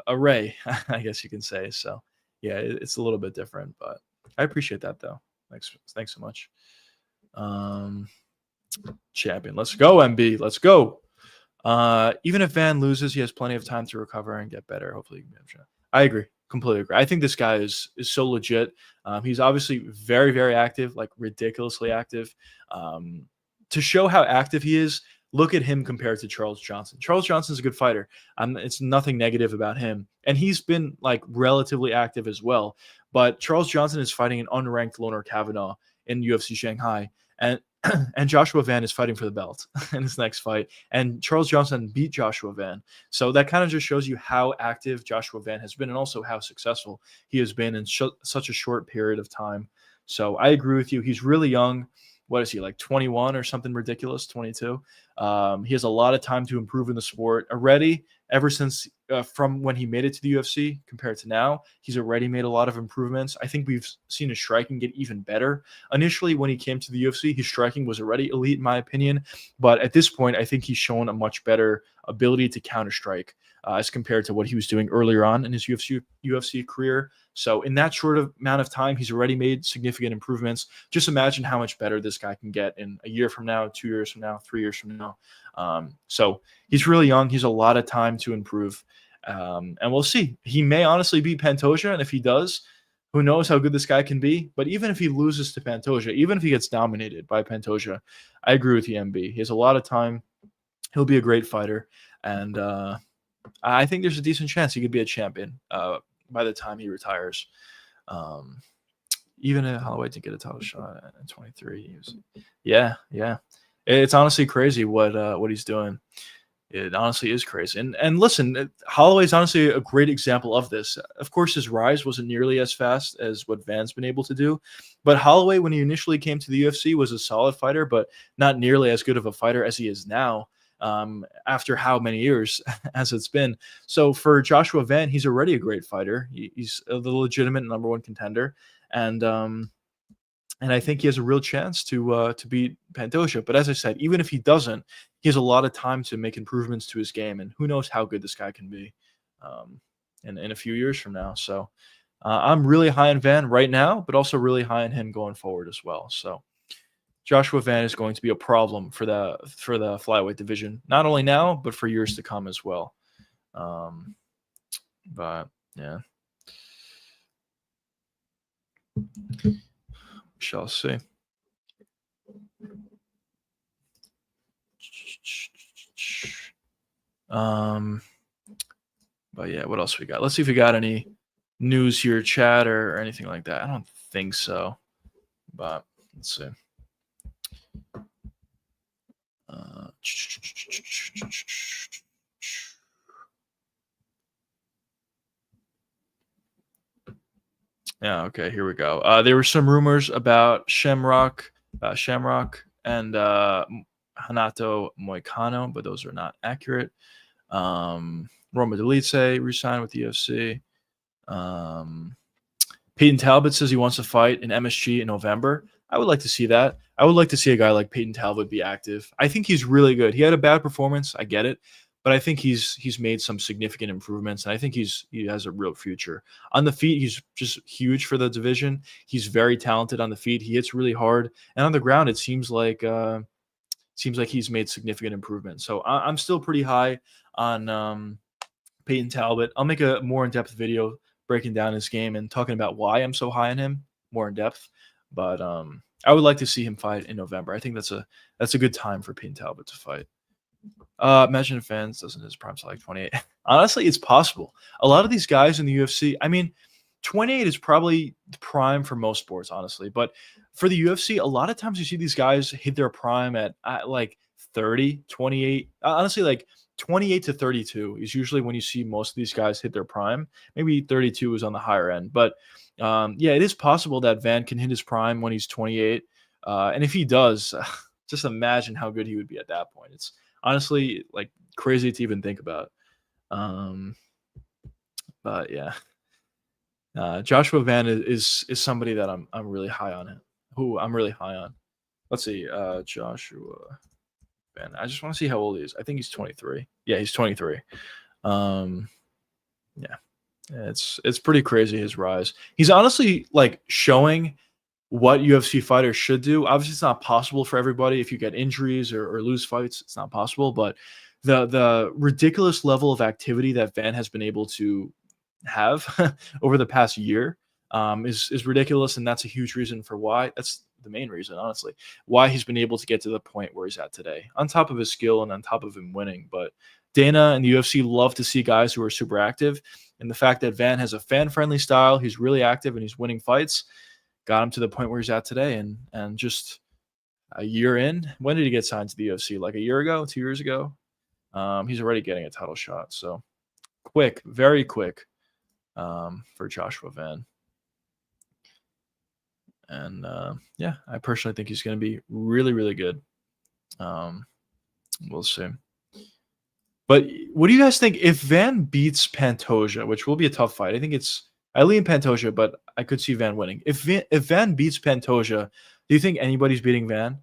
array, I guess you can say. So yeah, it's a little bit different, but I appreciate that though. Thanks so much. Um, Champion, let's go, MB, let's go. Even if Van loses, he has plenty of time to recover and get better. Hopefully, he can be a champ. I agree, completely agree. I think this guy is so legit. He's obviously very, very active, like ridiculously active. To show how active he is, look at him compared to Charles Johnson. Charles Johnson's a good fighter. It's nothing negative about him, and he's been like relatively active as well. But Charles Johnson is fighting an unranked Loner Kavanaugh in UFC Shanghai, and and Joshua Van is fighting for the belt in his next fight. And Charles Johnson beat Joshua Van. So that kind of just shows you how active Joshua Van has been and also how successful he has been in such a short period of time. So I agree with you. He's really young. What is he, like 21 or something ridiculous, 22? He has a lot of time to improve in the sport already. Ever since from when he made it to the UFC compared to now, he's already made a lot of improvements. I think we've seen his striking get even better. Initially, when he came to the UFC, his striking was already elite, in my opinion. But at this point, I think he's shown a much better ability to counter strike as compared to what he was doing earlier on in his UFC career. So in that short amount of time, he's already made significant improvements. Just imagine how much better this guy can get in a year from now, 2 years from now, 3 years from now. So he's really young. He's a lot of time to improve. And we'll see. He may honestly beat Pantoja, and if he does, who knows how good this guy can be. But even if he loses to Pantoja, even if he gets dominated by Pantoja, I agree with you, MB. He has a lot of time. He'll be a great fighter. And I think there's a decent chance he could be a champion by the time he retires. Even if Holloway didn't get a title shot at 23. Yeah. It's honestly crazy what he's doing. It honestly is crazy. And listen, Holloway's honestly a great example of this. Of course, his rise wasn't nearly as fast as what Van's been able to do. But Holloway, when he initially came to the UFC, was a solid fighter, but not nearly as good of a fighter as he is now. After how many years as it's been. So for Joshua Van, he's already a great fighter. He's the legitimate number one contender. And I think he has a real chance to beat Pantoja. But as I said, even if he doesn't, he has a lot of time to make improvements to his game. And who knows how good this guy can be in a few years from now. So I'm really high on Van right now, but also really high on him going forward as well. So Joshua Van is going to be a problem for the flyweight division, not only now, but for years to come as well. But yeah, we shall see. But yeah, what else we got? Let's see if we got any news here, chat or anything like that. I don't think so, but let's see. Uh, yeah, okay, here we go. There were some rumors about Shamrock and Hanato Moicano, but those are not accurate. Roma Delite resigned with the UFC. Um, Peyton Talbot says he wants to fight in MSG in November. I would like to see that. I would like to see a guy like Peyton Talbot be active. I think he's really good. He had a bad performance, I get it, but I think he's made some significant improvements, and I think he has a real future. On the feet, he's just huge for the division. He's very talented on the feet. He hits really hard, and on the ground, it seems like he's made significant improvements. So I'm still pretty high on Peyton Talbot. I'll make a more in-depth video breaking down his game and talking about why I'm so high on him more in depth. But I would like to see him fight in November. I think that's a good time for Peyton Talbot to fight. Imagine if Vance doesn't his prime like 28. Honestly, it's possible. A lot of these guys in the UFC, I mean, 28 is probably the prime for most sports, honestly. But for the UFC, a lot of times you see these guys hit their prime at like 30, 28. Honestly, like 28 to 32 is usually when you see most of these guys hit their prime. Maybe 32 is on the higher end. But yeah, it is possible that Van can hit his prime when he's 28. And if he does, just imagine how good he would be at that point. It's honestly like crazy to even think about. Um, but yeah. Joshua Van is somebody that I'm really high on him. Who I'm really high on. Let's see, Joshua Van. I just want to see how old he is. I think he's 23. Yeah, he's 23. Um, yeah, it's pretty crazy his rise. He's honestly like showing what UFC fighters should do. Obviously, it's not possible for everybody. If you get injuries or lose fights, it's not possible. But the ridiculous level of activity that Van has been able to have over the past year is ridiculous, and that's a huge reason for why. That's the main reason, honestly, why he's been able to get to the point where he's at today. On top of his skill and on top of him winning, but Dana and the UFC love to see guys who are super active, and the fact that Van has a fan-friendly style, he's really active and he's winning fights, got him to the point where he's at today. And just a year in, when did he get signed to the UFC? Like a year ago, 2 years ago. He's already getting a title shot. So quick, very quick. For Joshua Van. And yeah, I personally think he's going to be really, really good. We'll see. But what do you guys think if Van beats Pantoja, which will be a tough fight? I lean Pantoja, but I could see Van winning. If Van beats Pantoja, do you think anybody's beating Van?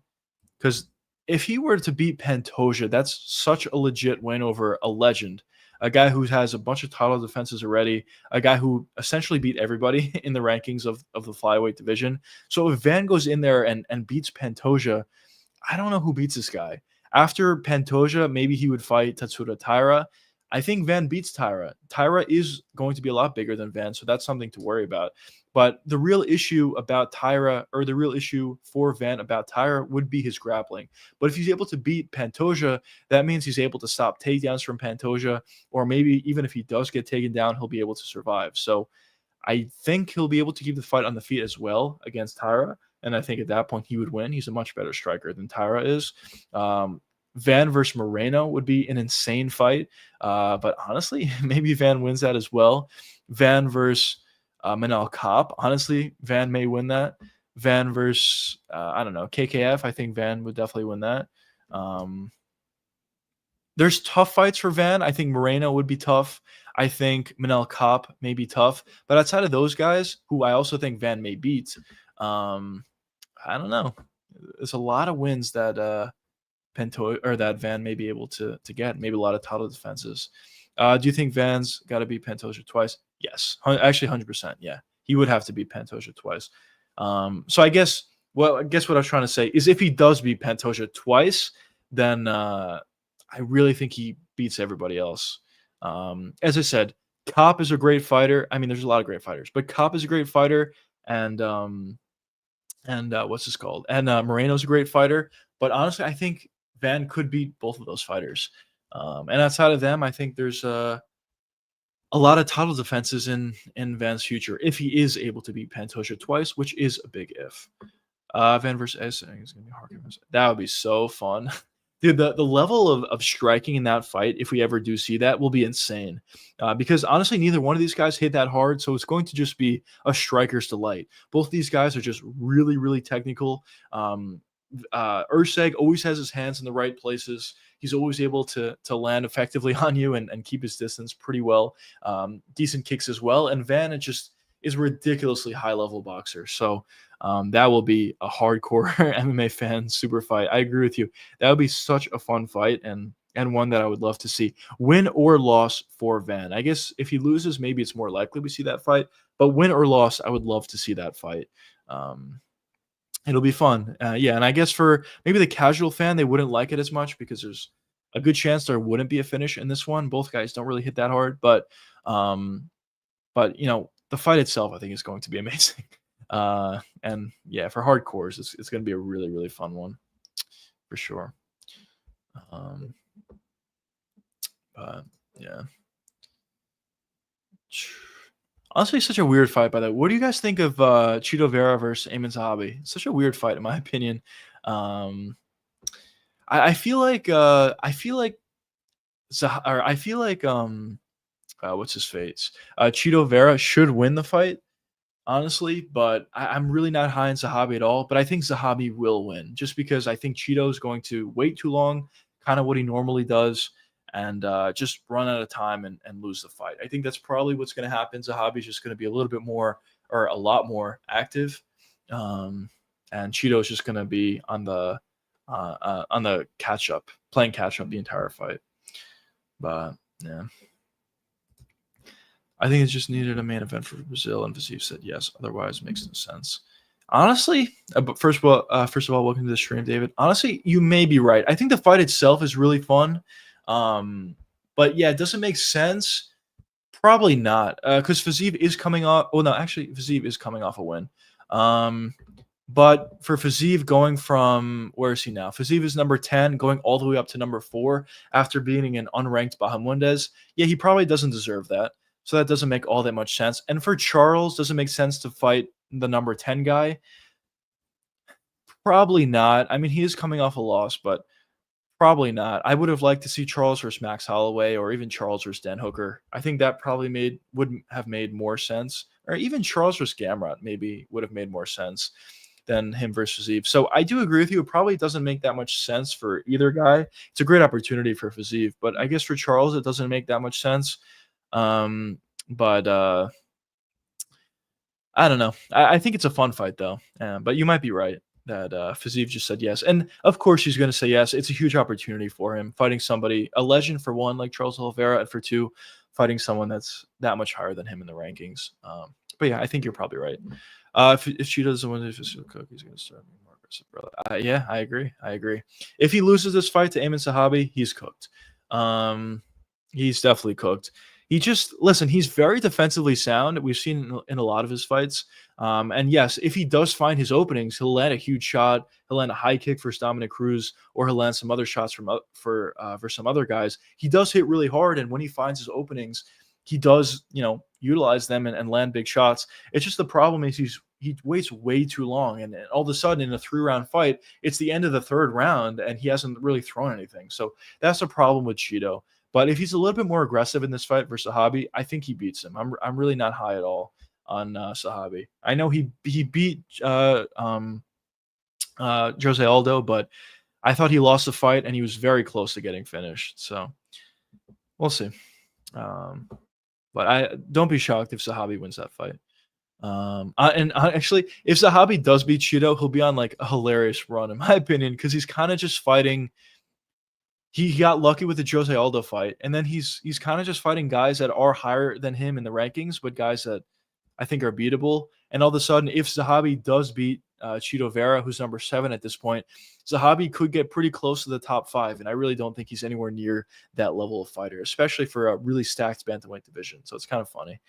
Because if he were to beat Pantoja, that's such a legit win over a legend. A guy who has a bunch of title defenses already, a guy who essentially beat everybody in the rankings of the flyweight division. So if Van goes in there and beats Pantoja, I don't know who beats this guy. After Pantoja, maybe he would fight Tatsura Taira. I think Van beats Taira. Taira is going to be a lot bigger than Van, so that's something to worry about. But the real issue about Taira, or the real issue for Van about Taira, would be his grappling. But if he's able to beat Pantoja, that means he's able to stop takedowns from Pantoja, or maybe even if he does get taken down, he'll be able to survive. So I think he'll be able to keep the fight on the feet as well against Taira. And I think at that point he would win. He's a much better striker than Taira is. Van versus Moreno would be an insane fight. But honestly, maybe Van wins that as well. Van versus Manel Kopp. Honestly, Van may win that. Van versus, I don't know, KKF. I think Van would definitely win that. There's tough fights for Van. I think Moreno would be tough. I think Manel Kopp may be tough. But outside of those guys, who I also think Van may beat, I don't know. There's a lot of wins that that Van may be able to get. Maybe a lot of title defenses. Do you think Van's got to beat Pantoja twice? Yes, actually, 100%. Yeah, he would have to beat Pantoja twice. So I guess what I was trying to say is if he does beat Pantoja twice, then I really think he beats everybody else. As I said, Kopp is a great fighter. I mean, there's a lot of great fighters, but Kopp is a great fighter, and what's this called? And Moreno's a great fighter. But honestly, I think Van could beat both of those fighters. And outside of them, I think there's a lot of title defenses in Van's future if he is able to beat Pantoja twice, which is a big if. Van versus Ace, I think it's gonna be hard. That would be so fun. Dude, the level of striking in that fight, if we ever do see that, will be insane. Because honestly, neither one of these guys hit that hard, so it's going to just be a striker's delight. Both these guys are just really, really technical. Urseg always has his hands in the right places. He's always able to land effectively on you and keep his distance pretty well. Decent kicks as well. And Van is a ridiculously high level boxer. So that will be a hardcore MMA fan super fight. I agree with you. That would be such a fun fight and one that I would love to see. Win or loss for Van. I guess if he loses, maybe it's more likely we see that fight. But win or loss, I would love to see that fight. It'll be fun. Yeah, and I guess for maybe the casual fan, they wouldn't like it as much because there's a good chance there wouldn't be a finish in this one. Both guys don't really hit that hard, um, but the fight itself, I think, is going to be amazing. And yeah, for hardcores, it's going to be a really, really fun one for sure. Um, but yeah. Honestly, such a weird fight, by the way. What do you guys think of Chito Vera versus Amin Zahabi? Such a weird fight, in my opinion. Um, I feel like what's his face? Chito Vera should win the fight, honestly, but I'm really not high on Zahabi at all. But I think Zahabi will win just because I think Cheeto is going to wait too long, kind of what he normally does, and just run out of time and lose the fight. I think that's probably what's going to happen. Zahabi is just going to be a little bit more or a lot more active, and Cheeto is just going to be on the catch up, playing catch up the entire fight. But yeah. I think it's just needed a main event for Brazil, and Fiziev said yes. Otherwise, it makes no sense. Honestly, but first of all, welcome to the stream, David. Honestly, you may be right. I think the fight itself is really fun, but yeah, does it make sense? Probably not, because Fiziev is coming off. Oh no, actually, Fiziev is coming off a win. But for Fiziev going from, where is he now? Fiziev is number 10, going all the way up to number 4 after beating an unranked Bahamundes. Yeah, he probably doesn't deserve that. So that doesn't make all that much sense. And for Charles, does it make sense to fight the number 10 guy? Probably not. I mean, he is coming off a loss, but probably not. I would have liked to see Charles versus Max Holloway or even Charles versus Dan Hooker. I think that probably would have made more sense. Or even Charles versus Gamrot maybe would have made more sense than him versus Fiziev. So I do agree with you. It probably doesn't make that much sense for either guy. It's a great opportunity for Fiziev, but I guess for Charles, it doesn't make that much sense. But I don't know. I think it's a fun fight though. But you might be right that Fiziev just said yes, and of course he's going to say yes. It's a huge opportunity for him, fighting somebody, a legend for one, like Charles Oliveira, and for two, fighting someone that's that much higher than him in the rankings. But yeah, I think you're probably right. If she doesn't win, if she'll cook, he's going to start being more aggressive, brother. Yeah, I agree. If he loses this fight to Amin Zahabi, he's cooked. He's definitely cooked. He's very defensively sound. We've seen in a lot of his fights. And yes, if he does find his openings, he'll land a huge shot. He'll land a high kick for Dominic Cruz, or he'll land some other shots for some other guys. He does hit really hard, and when he finds his openings, he does utilize them and land big shots. It's just the problem is he waits way too long, and all of a sudden in a 3-round fight, it's the end of the 3rd round, and he hasn't really thrown anything. So that's the problem with Cheeto. But if he's a little bit more aggressive in this fight versus Zahabi, I think he beats him. I'm really not high at all on Zahabi. I know he beat Jose Aldo, but I thought he lost the fight, and he was very close to getting finished. So we'll see. But I don't be shocked if Zahabi wins that fight. Actually, if Zahabi does beat Cheeto, he'll be on like a hilarious run, in my opinion, because he's kind of just fighting. He got lucky with the Jose Aldo fight, and then he's kind of just fighting guys that are higher than him in the rankings, but guys that I think are beatable. And all of a sudden, if Zahabi does beat Chito Vera, who's number 7 at this point, Zahabi could get pretty close to the top 5, and I really don't think he's anywhere near that level of fighter, especially for a really stacked bantamweight division. So it's kind of funny.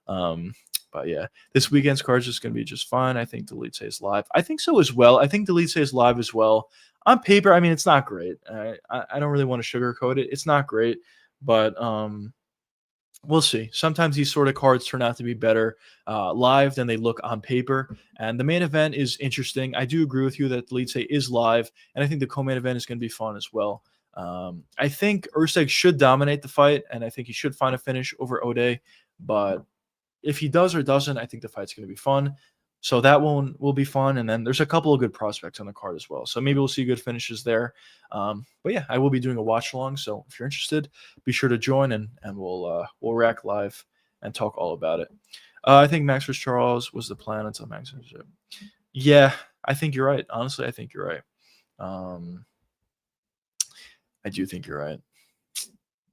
But yeah, this weekend's card is just going to be just fine. I think Delete Says live. I think so as well. I think Delete Says live as well. On paper, I mean, it's not great. I don't really want to sugarcoat it. It's not great, but We'll see. Sometimes these sort of cards turn out to be better live than they look on paper. And the main event is interesting. I do agree with you that the lead say is live, and I think the co-main event is going to be fun as well. I think Urseg should dominate the fight, and I think he should find a finish over Ode. But if he does or doesn't, I think the fight's going to be fun. So that one will be fun. And then there's a couple of good prospects on the card as well. So maybe we'll see good finishes there. But yeah, I will be doing a watch along. So if you're interested, be sure to join and we'll react live and talk all about it. I think Max vs. Charles was the plan until Max. Yeah, I think you're right. Honestly, I think you're right. I do think you're right.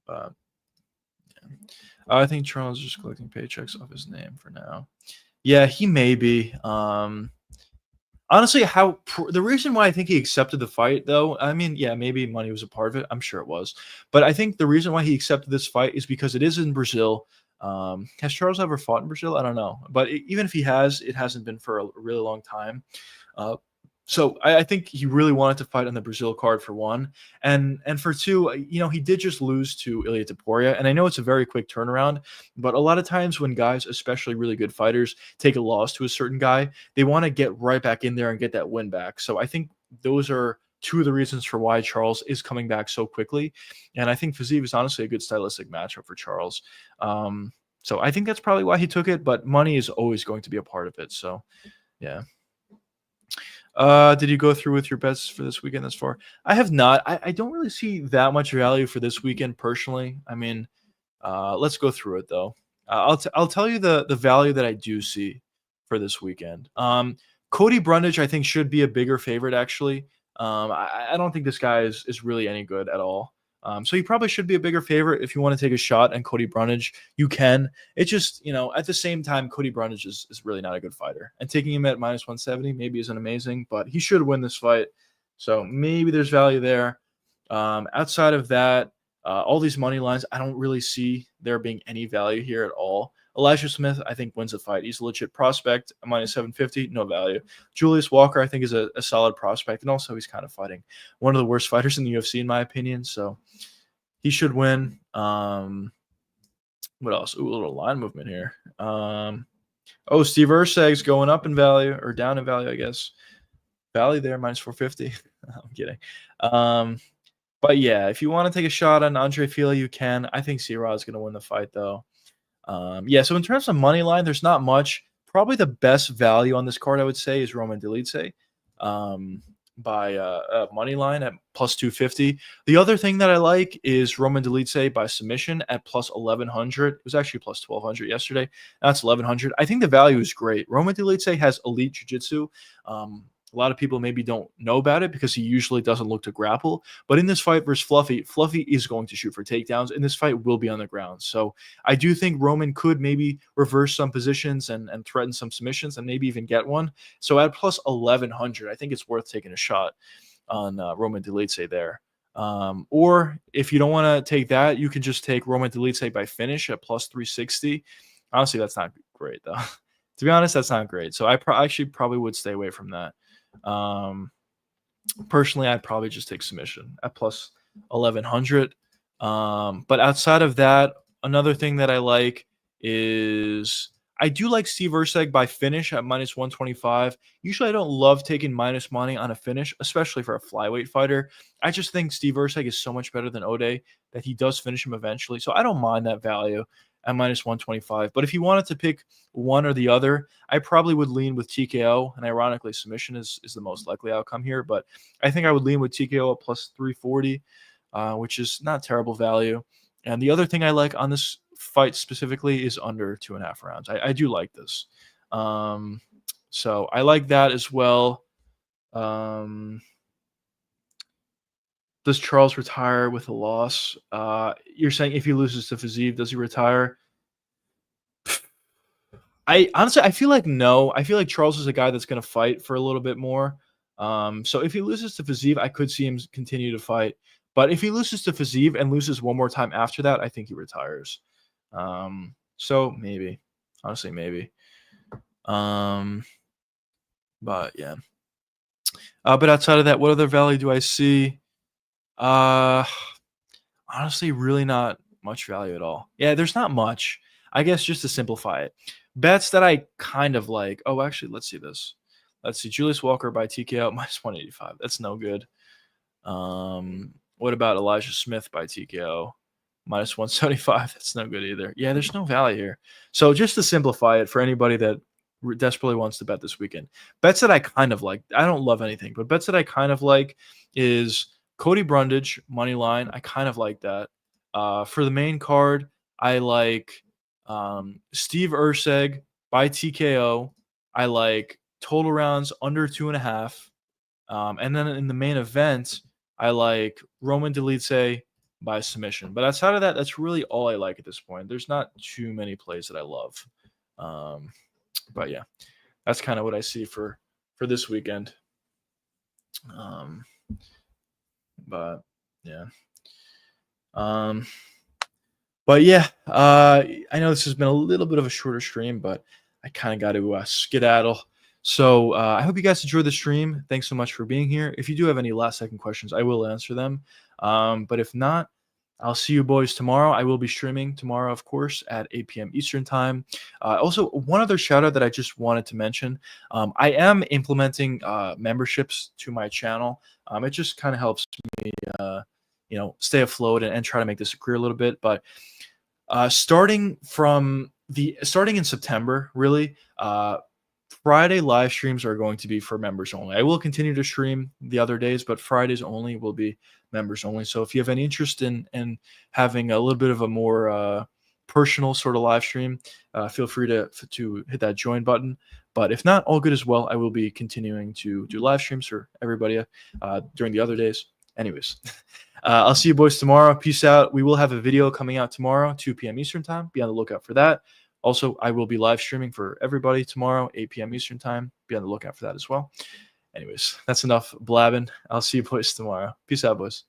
But yeah. I think Charles is just collecting paychecks off his name for now. Yeah, he may be. Honestly, the reason why I think he accepted the fight, though, I mean, yeah, maybe money was a part of it. I'm sure it was, but I think the reason why he accepted this fight is because it is in Brazil. Has Charles ever fought in Brazil? I don't know, but even if he has, it hasn't been for a really long time. Uh, so I think he really wanted to fight on the Brazil card for one, and for two, he did just lose to Ilia Topuria, and I know it's a very quick turnaround, but a lot of times when guys, especially really good fighters, take a loss to a certain guy, they want to get right back in there and get that win back. So I think those are two of the reasons for why Charles is coming back so quickly, and I think Fiziev is honestly a good stylistic matchup for Charles. So I think that's probably why he took it, but money is always going to be a part of it. So yeah. Did you go through with your bets for this weekend thus far? I have not. I don't really see that much value for this weekend personally. I mean, let's go through it though. I'll tell you the value that I do see for this weekend. Cody Brundage, I think, should be a bigger favorite actually. I don't think this guy is really any good at all. So he probably should be a bigger favorite. If you want to take a shot on Cody Brundage, you can. It's just, at the same time, Cody Brundage is really not a good fighter. And taking him at minus 170 maybe isn't amazing, but he should win this fight. So maybe there's value there. Outside of that, all these money lines, I don't really see there being any value here at all. Elijah Smith, I think, wins the fight. He's a legit prospect. Minus 750, no value. Julius Walker, I think, is a solid prospect. And also, he's kind of fighting one of the worst fighters in the UFC, in my opinion. So he should win. What else? Ooh, a little line movement here. Steve Urseg's going up in value, or down in value, I guess. Value there, minus 450. I'm kidding. But yeah, if you want to take a shot on Andre Fili, you can. I think C-Rod is going to win the fight, though. So in terms of money line, there's not much. Probably the best value on this card, I would say, is Roman Dolidze by money line at plus 250. The other thing that I like is Roman Dolidze by submission at plus 1100. It was actually plus 1200 yesterday. That's 1100. I think the value is great. Roman Dolidze has elite jiu-jitsu. A lot of people maybe don't know about it because he usually doesn't look to grapple. But in this fight versus Fluffy, Fluffy is going to shoot for takedowns, and this fight will be on the ground. So I do think Roman could maybe reverse some positions and threaten some submissions and maybe even get one. So at plus 1100, I think it's worth taking a shot on Roman Dolidze there. Or if you don't want to take that, you can just take Roman Dolidze by finish at plus 360. Honestly, that's not great, though. To be honest, that's not great. So I actually probably would stay away from that. Personally, I'd probably just take submission at plus 1100. But outside of that, another thing that I like is I do like Steve Urseg by finish at minus 125. Usually I don't love taking minus money on a finish, especially for a flyweight fighter. I just think Steve Urseg is so much better than Ode that he does finish him eventually. So I don't mind that value at minus 125. But if you wanted to pick one or the other, I probably would lean with TKO. And ironically, submission is the most likely outcome here. But I think I would lean with TKO at plus 340, which is not terrible value. And the other thing I like on this fight specifically is under 2.5 rounds. I do like this. So I like that as well. Does Charles retire with a loss? You're saying if he loses to Fiziev, does he retire? I feel like no. I feel like Charles is a guy that's going to fight for a little bit more. So if he loses to Fiziev, I could see him continue to fight. But if he loses to Fiziev and loses one more time after that, I think he retires. So maybe, honestly, maybe. But yeah. But outside of that, what other value do I see? Honestly, really not much value at all. Yeah, there's not much. I guess just to simplify it, bets that I kind of like. Oh, actually, let's see this. Let's see. Julius Walker by TKO minus 185. That's no good. What about Elijah Smith by TKO minus 175? That's no good either. Yeah, there's no value here. So just to simplify it for anybody that desperately wants to bet this weekend, bets that I kind of like. I don't love anything, but bets that I kind of like is Cody Brundage money line. I kind of like that. For the main card, I like Steve Urseg by TKO. I like total rounds under 2.5. And then in the main event, I like Roman Dolidze by submission. But outside of that, that's really all I like at this point. There's not too many plays that I love. But yeah, that's kind of what I see for this weekend. But yeah. But yeah, I know this has been a little bit of a shorter stream, but I kind of got to skedaddle. So I hope you guys enjoyed the stream. Thanks so much for being here. If you do have any last second questions, I will answer them. But if not, I'll see you boys tomorrow. I will be streaming tomorrow, of course, at 8 p.m. Eastern time. Also, one other shout out that I just wanted to mention. I am implementing memberships to my channel. It just kind of helps me, stay afloat and try to make this a career a little bit. But starting in September, really, Friday live streams are going to be for members only. I will continue to stream the other days, but Fridays only will be members only. So if you have any interest in having a little bit of a more personal sort of live stream, feel free to hit that join button. But if not, all good as well. I will be continuing to do live streams for everybody during the other days. Anyways, I'll see you boys tomorrow. Peace out. We will have a video coming out tomorrow, 2 p.m. Eastern time. Be on the lookout for that. Also, I will be live streaming for everybody tomorrow, 8 p.m. Eastern time. Be on the lookout for that as well. Anyways, that's enough blabbing. I'll see you boys tomorrow. Peace out, boys.